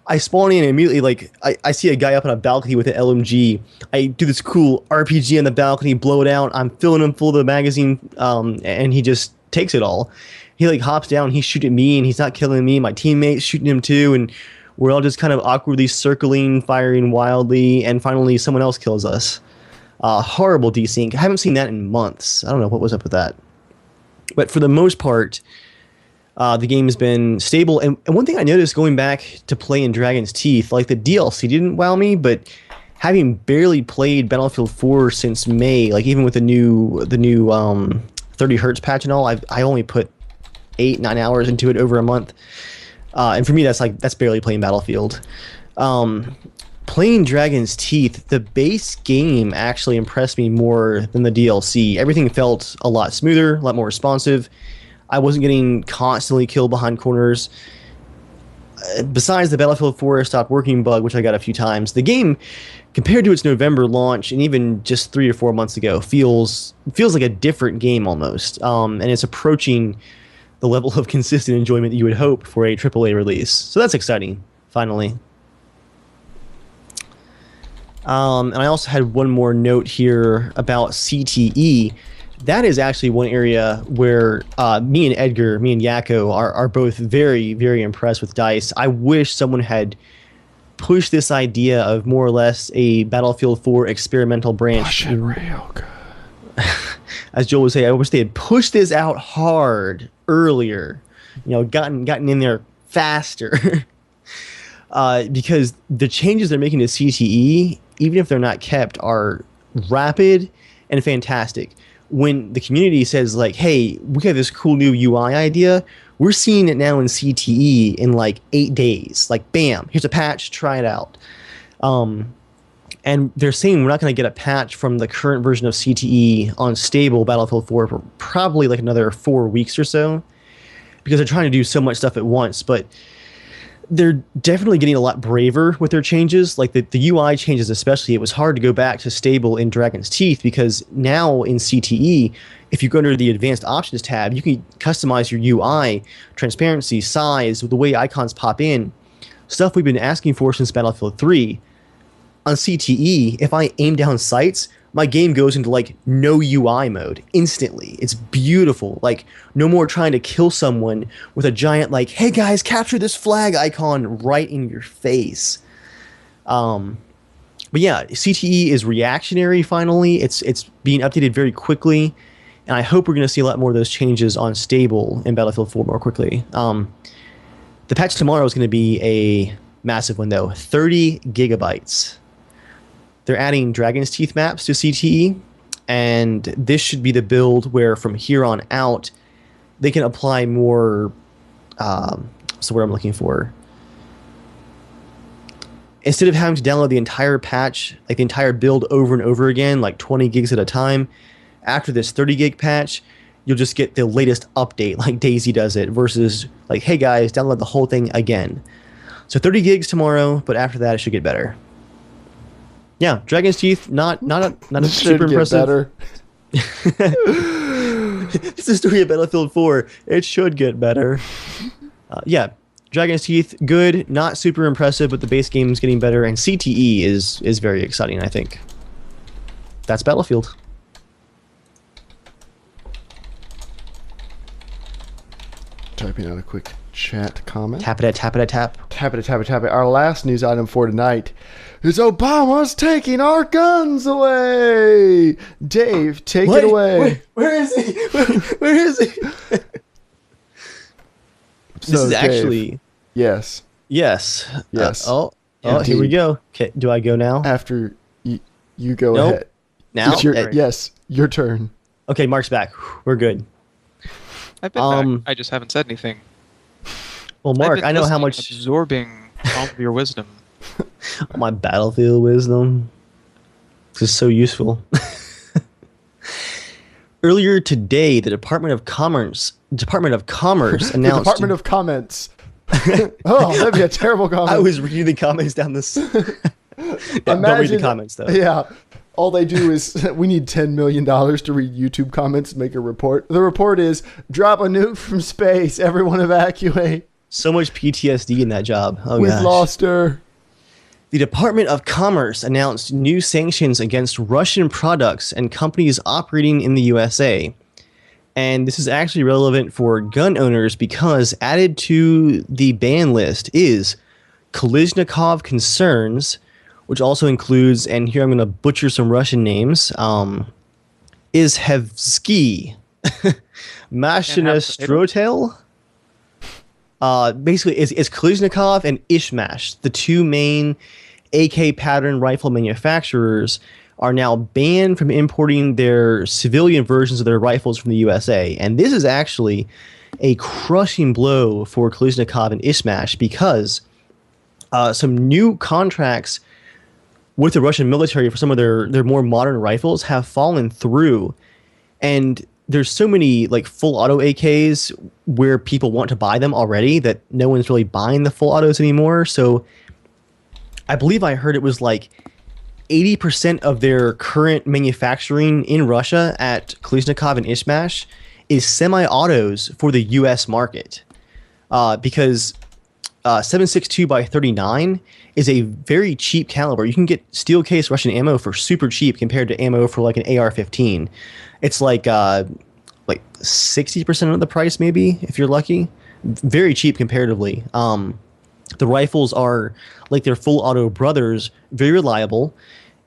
I spawn in and immediately, like, I see a guy up on a balcony with an LMG. I do this cool RPG on the balcony, blow it out. I'm filling him full of the magazine, and he just takes it all. He, like, hops down, he's shooting me, and he's not killing me. My teammate's shooting him too, and we're all just kind of awkwardly circling, firing wildly, and finally someone else kills us. Horrible desync. I haven't seen that in months. I don't know what was up with that. But for the most part, the game has been stable. And one thing I noticed going back to play in Dragon's Teeth, like the DLC didn't wow me, but having barely played Battlefield 4 since May, like even with the new 30 hertz patch and all, I only put 8-9 hours into it over a month. And for me, that's barely playing Battlefield. Playing Dragon's Teeth, the base game actually impressed me more than the DLC. Everything felt a lot smoother, a lot more responsive. I wasn't getting constantly killed behind corners. Besides the Battlefield 4 stopped working bug, which I got a few times, the game, compared to its November launch and even just 3 or 4 months ago, feels like a different game almost. And it's approaching the level of consistent enjoyment that you would hope for a AAA release. So that's exciting, finally. And I also had one more note here about CTE. that is actually one area where me and Edgar, me and Yakko are both very, very impressed with DICE. I wish someone had pushed this idea of more or less a Battlefield 4 experimental branch. As Joel would say, I wish they had pushed this out hard earlier, gotten in there faster. Because the changes they're making to CTE, even if they're not kept, are rapid and fantastic. When the community says, like, hey, we have this cool new UI idea, we're seeing it now in CTE in like 8 days. Like, bam, here's a patch, try it out. And they're saying we're not going to get a patch from the current version of CTE on stable Battlefield 4 for probably like another 4 weeks or so, because they're trying to do so much stuff at once. But they're definitely getting a lot braver with their changes. Like the UI changes especially, it was hard to go back to stable in Dragon's Teeth, because now in CTE, if you go under the Advanced Options tab, you can customize your UI, transparency, size, the way icons pop in, stuff we've been asking for since Battlefield 3. On CTE, if I aim down sights, my game goes into like no UI mode instantly. It's beautiful. Like, no more trying to kill someone with a giant like, hey guys, capture this flag icon right in your face. But yeah, CTE is reactionary finally. It's being updated very quickly, and I hope we're going to see a lot more of those changes on stable in Battlefield 4 more quickly. The patch tomorrow is going to be a massive one though, 30 gigabytes. They're adding Dragon's Teeth maps to CTE, and this should be the build where from here on out they can apply more, what's the word I'm looking for? Instead of having to download the entire patch, like the entire build over and over again, like 20 gigs at a time, after this 30 gig patch, you'll just get the latest update like DayZ does it, versus like, hey guys, download the whole thing again. So 30 gigs tomorrow, but after that it should get better. Yeah, Dragon's Teeth, not a super impressive. Better. It's the story of Battlefield 4. It should get better. Yeah, Dragon's Teeth, good, not super impressive, but the base game is getting better, and CTE is very exciting, I think. That's Battlefield. Typing out a quick chat comment. Tap it, tap it, tap. Tap it, tap it, tap it. Our last news item for tonight is Obama's taking our guns away. Dave, take it away. Where is he? Where is he? This is actually... Yes. Yes. Yes. Here we go. Okay, do I go now? After you go ahead. Now? Yes, your turn. Okay, Mark's back. We're good. I've been back. I just haven't said anything. Well, Mark, I know how much... absorbing all of your wisdom. All my Battlefield wisdom. This is so useful. Earlier today, the Department of Commerce announced... The Department of Comments. Oh, that'd be a terrible comment. I was reading the comments down this... Don't read the comments, though. Yeah. All they do is, we need $10 million to read YouTube comments and make a report. The report is, drop a nuke from space, everyone evacuate. So much PTSD in that job. Oh, We've lost her. The Department of Commerce announced new sanctions against Russian products and companies operating in the USA. And this is actually relevant for gun owners because added to the ban list is Kalashnikov concerns, which also includes, and here I'm going to butcher some Russian names, Izhevsky, Mashinestrotel. Basically, it's Kalashnikov and Ishmash, the two main AK pattern rifle manufacturers, are now banned from importing their civilian versions of their rifles from the USA. And this is actually a crushing blow for Kalashnikov and Ishmash because some new contracts with the Russian military for some of their more modern rifles have fallen through. And there's so many like full auto AKs where people want to buy them already that no one's really buying the full autos anymore. So I believe I heard it was like 80% of their current manufacturing in Russia at Kalashnikov and Ishmash is semi-autos for the US market. Because 7.62 by 39 is a very cheap caliber. You can get steel case Russian ammo for super cheap compared to ammo for like an AR-15. It's like 60% of the price, maybe, if you're lucky. Very cheap comparatively. The rifles are like their full auto brothers, very reliable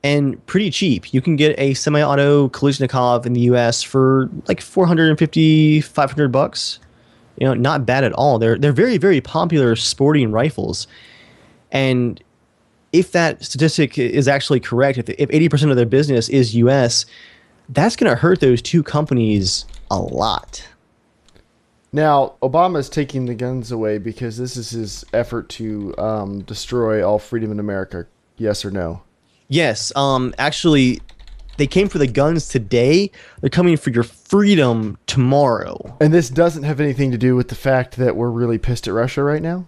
and pretty cheap. You can get a semi-auto Kalashnikov in the US for like $450, $500. You know, not bad at all. They're very, very popular sporting rifles. And if that statistic is actually correct, if 80% of their business is US, that's going to hurt those two companies a lot. Now, Obama's taking the guns away because this is his effort to destroy all freedom in America. Yes or no? Yes. Actually, they came for the guns today. They're coming for your freedom tomorrow. And this doesn't have anything to do with the fact that we're really pissed at Russia right now?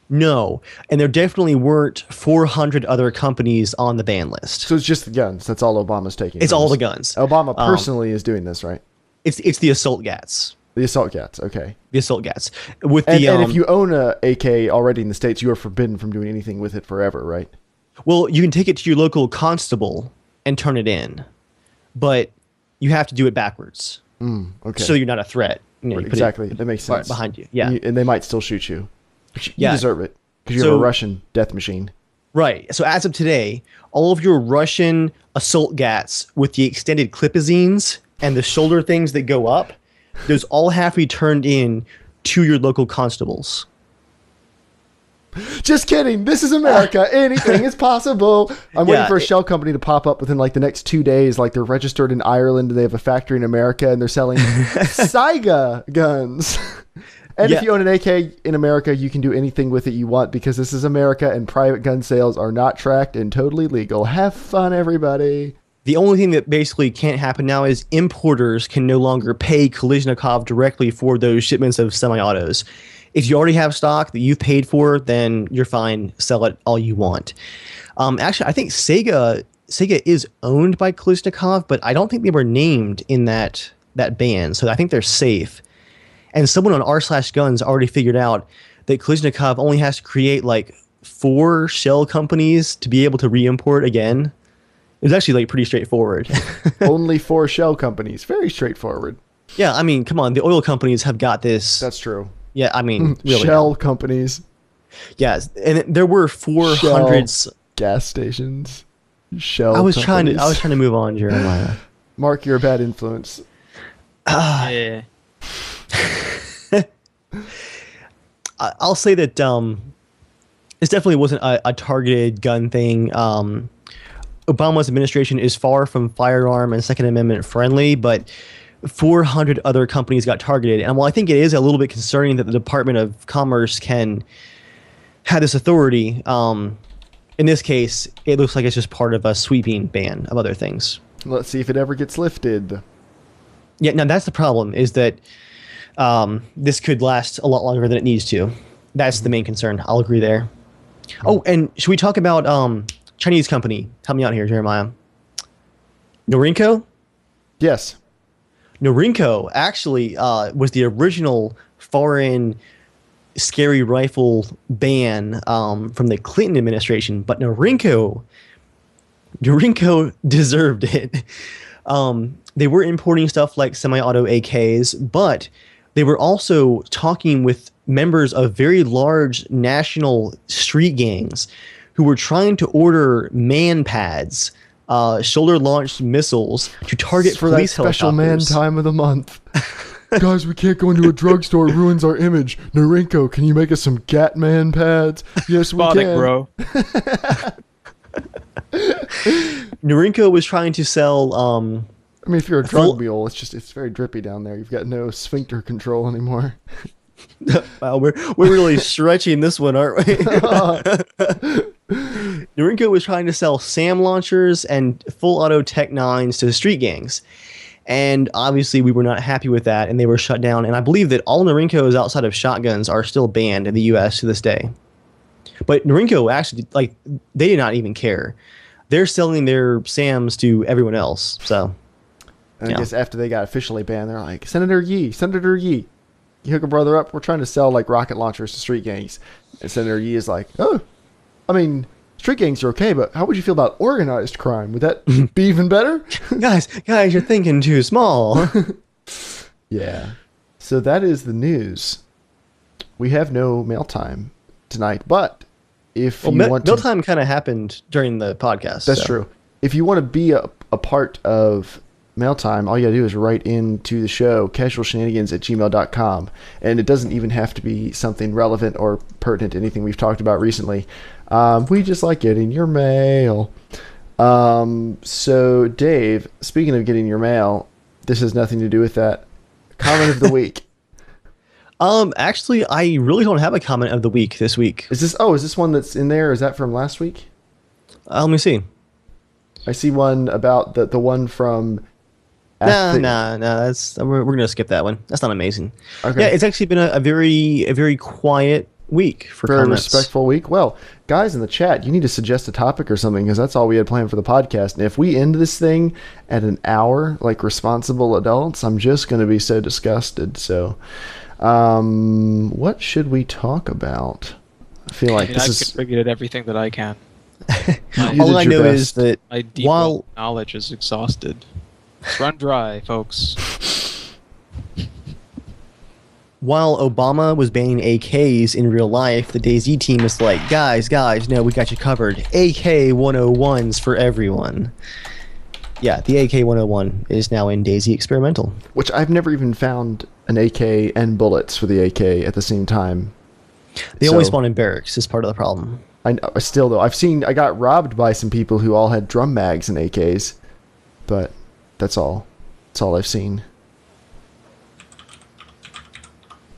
No. And there definitely weren't 400 other companies on the ban list. So it's just the guns. That's all Obama's taking. It's all the guns. Obama personally is doing this, right? It's the assault gats. The assault gats, okay. The assault gats. With and if you own a AK already in the States, you are forbidden from doing anything with it forever, right? Well, you can take it to your local constable and turn it in, but you have to do it backwards. Okay. So you're not a threat. You know, exactly. That makes sense. Behind you, yeah. And they might still shoot you. But you deserve it because you're a Russian death machine. Right. So as of today, all of your Russian assault gats with the extended clipazines and the shoulder things that go up, those all have to be turned in to your local constables. Just kidding. This is America. Anything is possible. I'm waiting for a shell company to pop up within like the next 2 days. Like they're registered in Ireland and they have a factory in America and they're selling Saiga guns. And if you own an AK in America, you can do anything with it you want because this is America and private gun sales are not tracked and totally legal. Have fun, everybody. The only thing that basically can't happen now is importers can no longer pay Kalashnikov directly for those shipments of semi-autos. If you already have stock that you've paid for, then you're fine. Sell it all you want. Actually, I think Sega is owned by Kalashnikov, but I don't think they were named in that ban, so I think they're safe. And someone on r/guns already figured out that Kalashnikov only has to create like 4 shell companies to be able to re-import again. It was actually like pretty straightforward. Only 4 shell companies. Very straightforward. Yeah, I mean, come on. The oil companies have got this. That's true. Yeah, I mean, really. Shell companies. Yeah, and there were 400 gas stations. Shell. I was companies. trying to move on, Jeremiah. Mark, you're a bad influence. Yeah. I'll say that this definitely wasn't a targeted gun thing. Obama's administration is far from firearm and Second Amendment friendly, but 400 other companies got targeted. And while I think it is a little bit concerning that the Department of Commerce can have this authority, in this case, it looks like it's just part of a sweeping ban of other things. Let's see if it ever gets lifted. Yeah, now that's the problem, is that this could last a lot longer than it needs to. That's the main concern. I'll agree there. Oh, and should we talk about Chinese company? Help me out here, Jeremiah. Narinco? Yes. Narinco actually was the original foreign scary rifle ban from the Clinton administration, but Narinco deserved it. They were importing stuff like semi-auto AKs, but they were also talking with members of very large national street gangs who were trying to order man pads, shoulder-launched missiles to target for police that special helicopters. man time of the month. Guys, we can't go into a drugstore. It ruins our image. Narinco, can you make us some Gatman pads? Yes, we can. Bro. Narinco was trying to sell... I mean, if you're a drug mule, it's very drippy down there. You've got no sphincter control anymore. Wow, we're really stretching this one, aren't we? Narinco was trying to sell SAM launchers and full auto Tech 9s to street gangs. And obviously we were not happy with that, and they were shut down. And I believe that all Narincos outside of shotguns are still banned in the US to this day. But Narinco actually, like, they did not even care. They're selling their SAMs to everyone else, so... And I guess after they got officially banned, they're like, Senator Yee. You hook a brother up. We're trying to sell like rocket launchers to street gangs. And Senator Yi is like, oh, I mean, street gangs are okay, but how would you feel about organized crime? Would that be even better? guys, you're thinking too small. Yeah. So that is the news. We have no mail time tonight, but if you want to... Mail time kind of happened during the podcast. That's true. If you want to be a part of mail time, all you gotta do is write into the show, casualshenanigans@gmail.com. And it doesn't even have to be something relevant or pertinent to anything we've talked about recently. We just like getting your mail. So, Dave, speaking of getting your mail, this has nothing to do with that. Comment of the week. Actually, I really don't have a comment of the week this week. Is this one that's in there? Is that from last week? Let me see. I see one about the one from... No, we're gonna skip that one. That's not amazing. Okay. Yeah, it's actually been a very quiet week for very comments. Respectful week. Well, guys in the chat, you need to suggest a topic or something, because that's all we had planned for the podcast. And if we end this thing at an hour, like responsible adults, I'm just going to be so disgusted. So, what should we talk about? I feel like I contributed everything that I can. All I know is that my deep knowledge is exhausted. It's run dry, folks. While Obama was banning AKs in real life, the DayZ team is like, guys, no, we got you covered. AK 101s for everyone. Yeah, the AK 101 is now in DayZ Experimental. Which I've never even found an AK and bullets for the AK at the same time. They always spawn in barracks is part of the problem. I still, though, I got robbed by some people who all had drum mags and AKs. But that's all. That's all I've seen.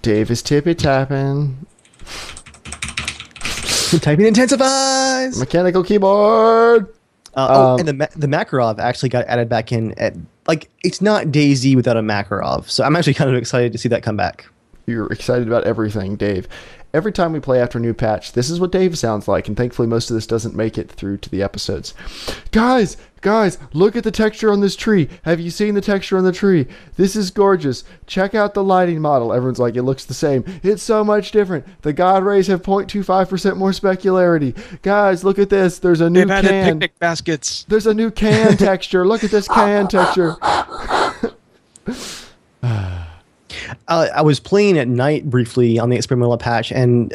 Dave is tippy-tapping. Typing intensifies! Mechanical keyboard! And the Makarov actually got added back in at... Like, it's not DayZ without a Makarov, so I'm actually kind of excited to see that come back. You're excited about everything, Dave. Every time we play after a new patch, this is what Dave sounds like, and thankfully most of this doesn't make it through to the episodes. Guys, look at the texture on this tree. Have you seen the texture on the tree? This is gorgeous. Check out the lighting model. Everyone's like, it looks the same. It's so much different. The God rays have 0.25% more specularity. Guys, look at this. There's a new can. They've added picnic baskets. There's a new can texture. Look at this can texture. I was playing at night briefly on the experimental patch, and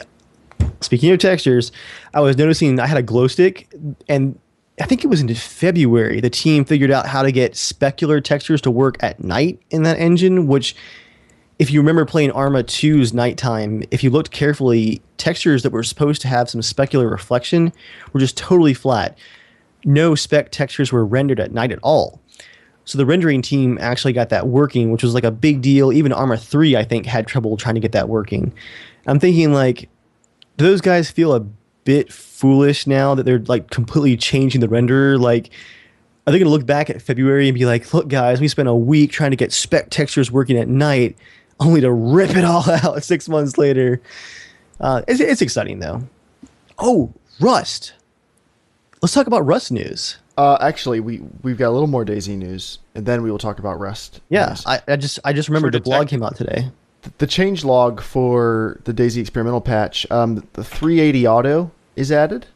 speaking of textures, I was noticing I had a glow stick, and I think it was in February the team figured out how to get specular textures to work at night in that engine, which, if you remember playing ARMA 2's nighttime, if you looked carefully, textures that were supposed to have some specular reflection were just totally flat. No spec textures were rendered at night at all. So the rendering team actually got that working, which was like a big deal. Even ARMA 3, I think, had trouble trying to get that working. I'm thinking, like, do those guys feel a bit foolish now that they're like completely changing the renderer? Like, are they going to look back at February and be like, look, guys, we spent a week trying to get spec textures working at night, only to rip it all out 6 months later? It's exciting, though. Oh, Rust. Let's talk about Rust news. Actually, we've got a little more DayZ news, and then we will talk about Rust. Yeah, news. I just remembered the blog came out today. The change log for the DayZ experimental patch, the 380 auto is added.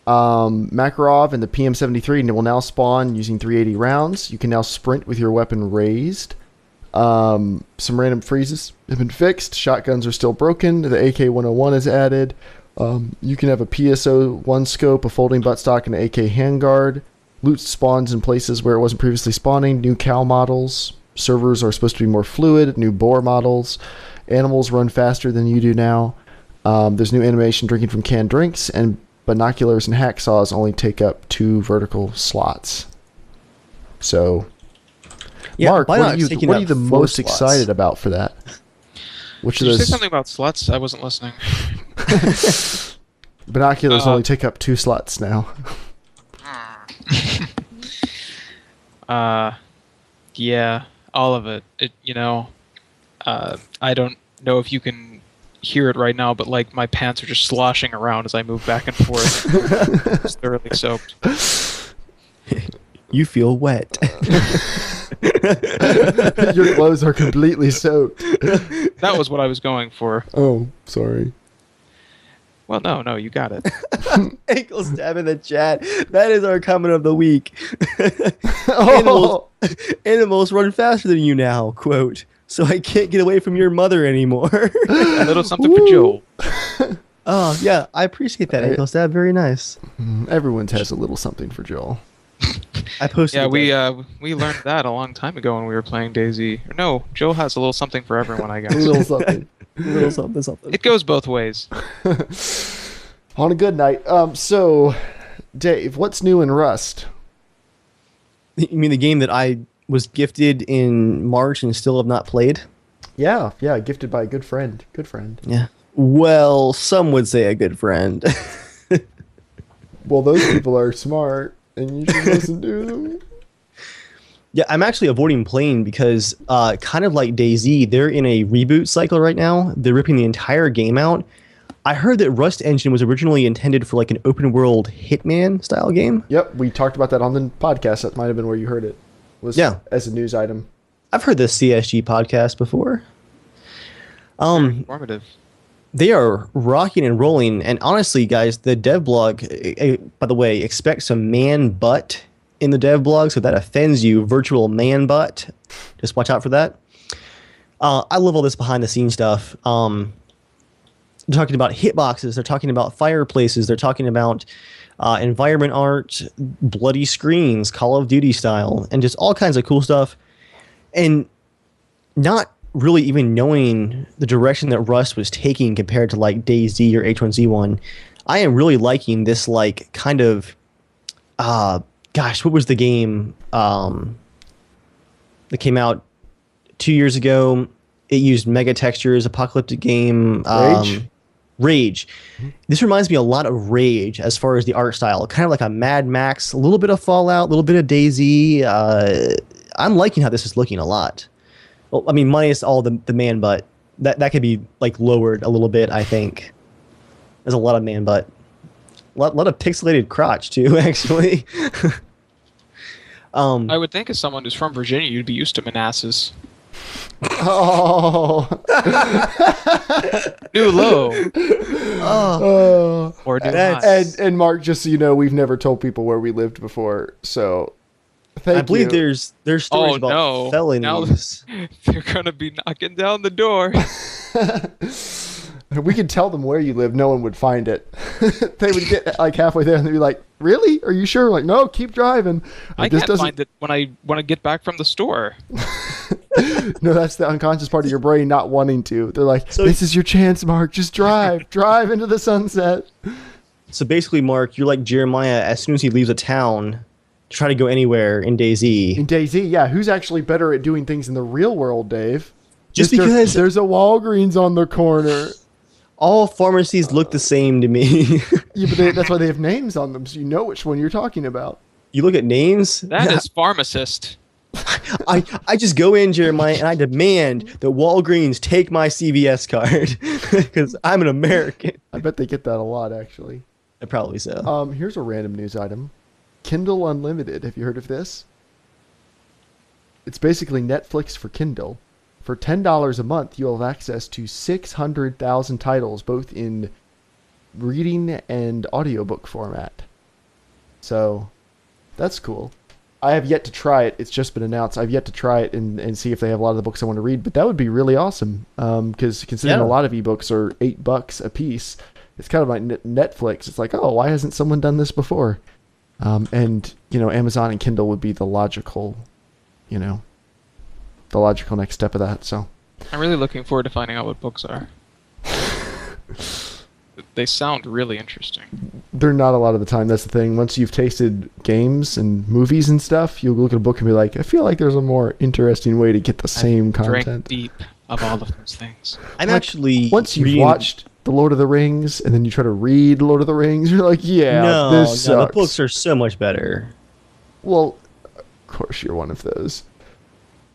Makarov and the PM73 will now spawn using 380 rounds. You can now sprint with your weapon raised. Some random freezes have been fixed. Shotguns are still broken. The AK-101 is added. You can have a PSO-1 scope, a folding buttstock, and an AK handguard. Loot spawns in places where it wasn't previously spawning. New cow models. Servers are supposed to be more fluid. New boar models. Animals run faster than you do now. There's new animation drinking from canned drinks. And binoculars and hacksaws only take up 2 vertical slots. So, yeah, Mark, what are you the most slots? excited about for that? Which Did you say something about sluts? I wasn't listening. Binoculars only take up 2 slots now. Yeah, all of it. I don't know if you can hear it right now, but like my pants are just sloshing around as I move back and forth. It's thoroughly soaked. You feel wet. Your clothes are completely soaked. That was what I was going for. Oh, sorry. Well, no, you got it. Ankle stab in the chat. That is our comment of the week. Oh. Animals run faster than you now, quote. So I can't get away from your mother anymore. A little something for Joel. Oh, yeah, I appreciate that, Ankle stab. Very nice. Everyone's has a little something for Joel. I posted. Yeah, we learned that a long time ago when we were playing DayZ. No, Joel has a little something for everyone, I guess. A little something. A little something, something. It goes both ways. On a good night. So, Dave, what's new in Rust? You mean the game that I was gifted in March and still have not played? Yeah, gifted by a good friend. Good friend. Yeah. Well, some would say a good friend. Well, those people are smart, and you should listen to them. Yeah, I'm actually avoiding playing because, kind of like DayZ, they're in a reboot cycle right now. They're ripping the entire game out. I heard that Rust Engine was originally intended for like an open world Hitman style game. Yep, we talked about that on the podcast. That might have been where you heard it. As a news item. I've heard the CSG podcast before. Informative. They are rocking and rolling, and honestly, guys, the dev blog. By the way, expect some man butt in the dev blog, so if that offends you, virtual man butt. Just watch out for that. I love all this behind the scenes stuff. They're talking about hitboxes. They're talking about fireplaces. They're talking about environment art, bloody screens, Call of Duty style, and just all kinds of cool stuff. And not really even knowing the direction that Rust was taking compared to like DayZ or H1Z1, I am really liking this like kind of, gosh, what was the game that came out 2 years ago? It used mega textures, apocalyptic game. Rage. This reminds me a lot of Rage as far as the art style. Kind of like a Mad Max, a little bit of Fallout, a little bit of DayZ. I'm liking how this is looking a lot. Well, I mean, minus all the man butt. That could be like lowered a little bit, I think. There's a lot of man butt. A lot of pixelated crotch, too, actually. I would think as someone who's from Virginia, you'd be used to Manassas. Oh. New low. Oh. Or new high. And Mark, just so you know, we've never told people where we lived before, so I believe there's stories about felonies. Now they're gonna be knocking down the door. We could tell them where you live, no one would find it. They would get like halfway there and they'd be like, "Really? Are you sure?" Like, "No, keep driving." I can't find it when I get back from the store. No, that's the unconscious part of your brain not wanting to. They're like, "This is your chance, Mark. Just drive drive into the sunset." So basically, Mark, you're like Jeremiah. As soon as he leaves a town, to try to go anywhere in DayZ. In DayZ, yeah. Who's actually better at doing things in the real world, Dave? Just because there's a Walgreens on the corner. All pharmacies look the same to me. Yeah, but that's why they have names on them, so you know which one you're talking about. You look at names? That is pharmacist. I just go in, Jeremiah, and I demand that Walgreens take my CVS card because I'm an American. I bet they get that a lot, actually. Probably so. Here's a random news item. Kindle Unlimited. Have you heard of this? It's basically Netflix for Kindle. For $10 a month, you'll have access to 600,000 titles, both in reading and audiobook format. So, that's cool. I have yet to try it. It's just been announced. I've yet to try it and see if they have a lot of the books I want to read. But that would be really awesome. Because considering a lot of ebooks are $8 a piece, it's kind of like Netflix. It's like, oh, why hasn't someone done this before? And, Amazon and Kindle would be the logical, the logical next step of that. So I'm really looking forward to finding out what books are. They sound really interesting. They're not a lot of the time. That's the thing. Once you've tasted games and movies and stuff, you'll look at a book and be like, I feel like there's a more interesting way to get the same content. Drank deep of all of those things. I'm actually once you've watched The Lord of the Rings and then you try to read Lord of the Rings, you're like, this sucks. The books are so much better. Well, of course you're one of those.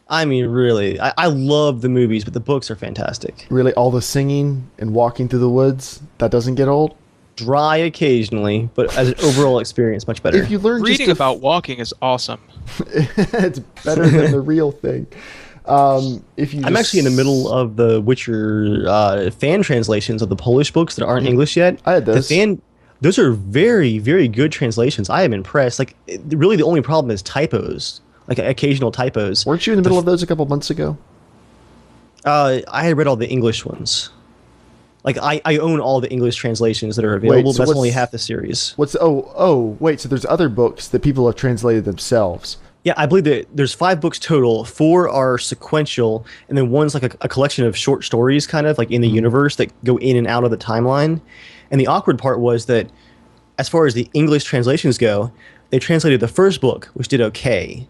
I mean, really, I love the movies, but the books are fantastic. Really, all the singing and walking through the woods, that doesn't get old? dry occasionally, but as an overall experience, much better. If you learn Reading about walking is awesome. It's better than the real thing. If you I'm actually in the middle of the Witcher fan translations of the Polish books that aren't English yet. I had those. Those are very, very good translations. I am impressed. Like, really, the only problem is typos, like occasional typos. Weren't you in the middle of those a couple months ago? I had read all the English ones. Like, I own all the English translations that are available, but that's only half the series. Wait, so there's other books that people have translated themselves. Yeah, I believe that there's 5 books total. 4 are sequential, and then one's like a collection of short stories, kind of like in the universe that go in and out of the timeline. And the awkward part was that, as far as the English translations go, they translated the first book, which did okay.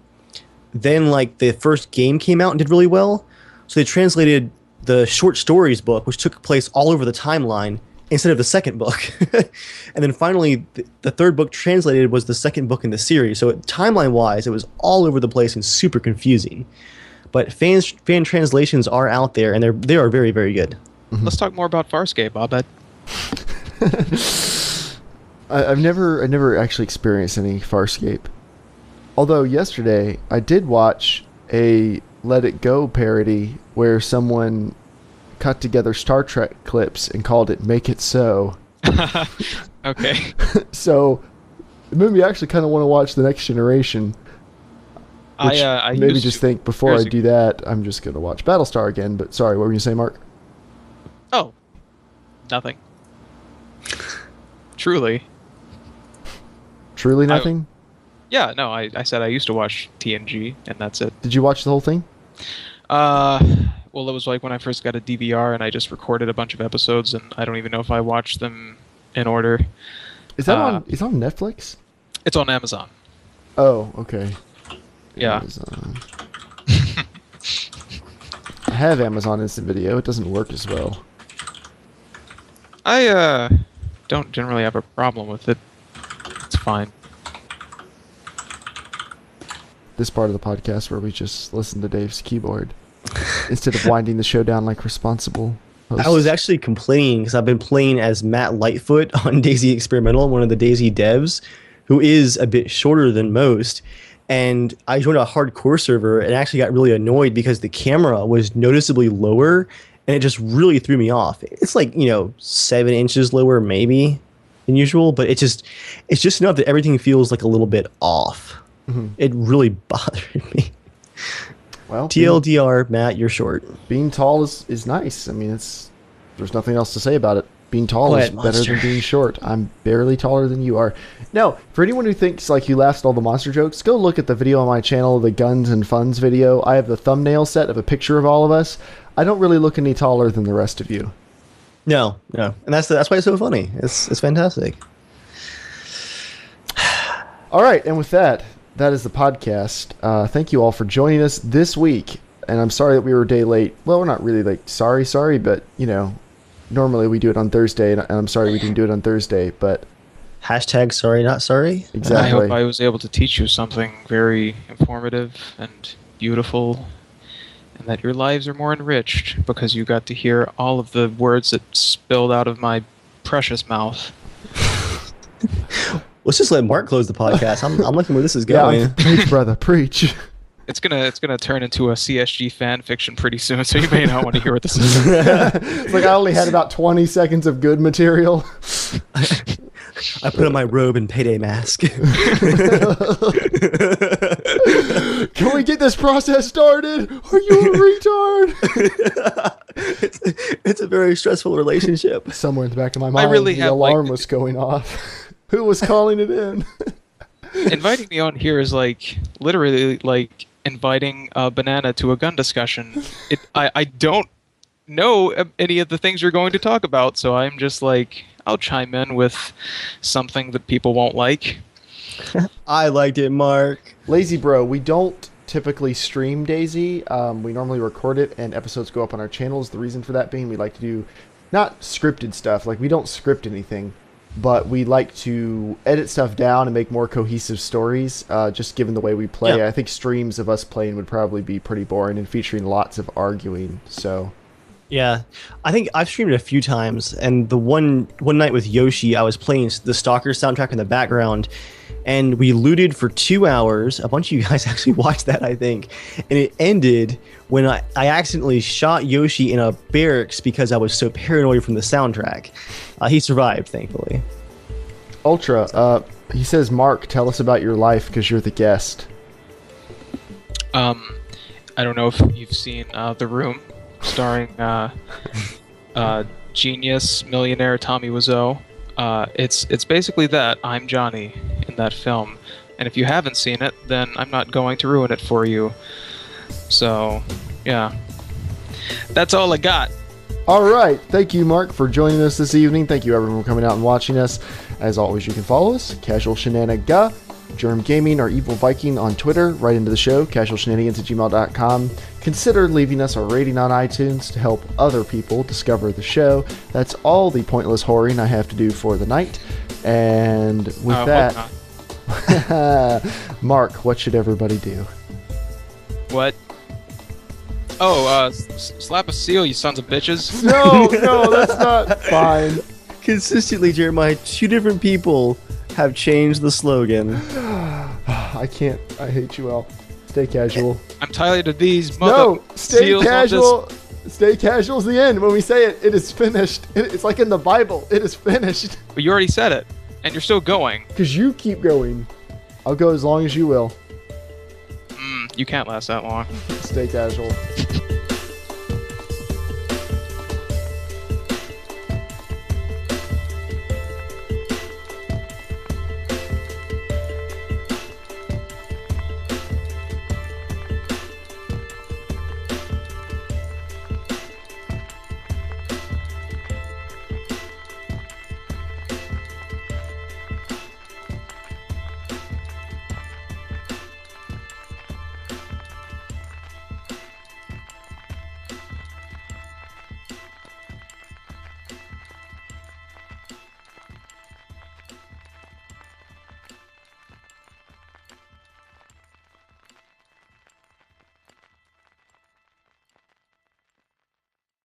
Then, like, the first game came out and did really well, so they translated the short stories book, which took place all over the timeline, instead of the second book. And then finally, the third book translated was the second book in the series. So timeline-wise, it was all over the place and super confusing. But fan translations are out there, and they are very, very good. Mm-hmm. Let's talk more about Farscape, I'll bet. I've never actually experienced any Farscape. Although yesterday, I did watch a Let It Go parody where someone cut together Star Trek clips and called it Make It So. Okay. So it made me actually kind of want to watch The Next Generation. Which I maybe just think before I do that, I'm just going to watch Battlestar again. But sorry, what were you saying, Mark? Oh, nothing. Truly. Truly nothing? Yeah, no, I said I used to watch TNG, and that's it. Did you watch the whole thing? Well, it was like when I first got a DVR, and I just recorded a bunch of episodes, and I don't even know if I watched them in order. Is that is it on Netflix? It's on Amazon. Oh, okay. Yeah. Amazon. I have Amazon Instant Video. It doesn't work as well. I don't generally have a problem with it. It's fine. This part of the podcast where we just listen to Dave's keyboard instead of winding the show down like responsible hosts. I was actually complaining because I've been playing as Matt Lightfoot on DayZ Experimental, one of the DayZ devs, who is a bit shorter than most. And I joined a hardcore server and actually got really annoyed because the camera was noticeably lower, and it just really threw me off. It's like, 7 inches lower maybe than usual, but it's just enough that everything feels like a little bit off. Mm-hmm. It really bothered me. Well, TLDR, Matt, you're short. Being tall is nice. I mean, there's nothing else to say about it. Being tall is better than being short. I'm barely taller than you are. No, for anyone who thinks like you laughed at all the monster jokes, go look at the video on my channel, the Guns and Funds video. I have the thumbnail set of a picture of all of us. I don't really look any taller than the rest of you. No, and that's why it's so funny. It's fantastic. All right, and with that is the podcast. Thank you all for joining us this week. And I'm sorry that we were a day late. Well, we're not really like sorry, but normally we do it on Thursday, and I'm sorry we didn't do it on Thursday, but hashtag sorry not sorry. Exactly. I hope I was able to teach you something very informative and beautiful, and that your lives are more enriched because you got to hear all of the words that spilled out of my precious mouth. Let's just let Mark close the podcast. I'm looking where this is going. Yeah, preach, brother, preach. It's gonna turn into a CSG fan fiction pretty soon, so you may not want to hear what this is. It's like I only had about 20 seconds of good material. I put on my robe and payday mask. Can we get this process started? Are you a retard? It's a very stressful relationship. Somewhere in the back of my mind, the alarm was going off. Who was calling it in? Inviting me on here is literally like inviting a banana to a gun discussion. I don't know any of the things you're going to talk about, so I'm just like, I'll chime in with something that people won't like. I liked it, Mark. Lazy Bro, we don't typically stream DayZ. We normally record it and episodes go up on our channels. The reason for that being we like to do not scripted stuff. Like, we don't script anything, but we like to edit stuff down and make more cohesive stories, just given the way we play. Yeah. I think streams of us playing would probably be pretty boring and featuring lots of arguing. So Yeah, I think I've streamed it a few times, and the one night with Yoshi, I was playing the Stalker soundtrack in the background, and we looted for 2 hours. A bunch of you guys actually watched that, I think, and it ended when I accidentally shot Yoshi in a barracks because I was so paranoid from the soundtrack. He survived, thankfully. Ultra, he says, Mark, tell us about your life because you're the guest. I don't know if you've seen The Room, starring genius millionaire Tommy Wiseau. It's basically that. I'm Johnny in that film, and if you haven't seen it, then I'm not going to ruin it for you. So, yeah, that's all I got. All right, thank you, Mark, for joining us this evening. Thank you, everyone, for coming out and watching us. As always, you can follow us, Casual Shenanigans, JERMgaming, or Evil Viking on Twitter, right into the show, casualshenanigans@gmail.com. Consider leaving us a rating on iTunes to help other people discover the show. That's all the pointless whoring I have to do for the night. And with that, Mark, what should everybody do? What? Oh, slap a seal, you sons of bitches. No, that's not fine. Consistently, Jeremiah, 2 different people have changed the slogan. I can't. I hate you all. Stay casual. I'm tired of these stay seals casual. Stay casual is the end. When we say it, it is finished. It's like in the Bible. It is finished. But you already said it, and you're still going. Because you keep going. I'll go as long as you will. You can't last that long. Stay casual.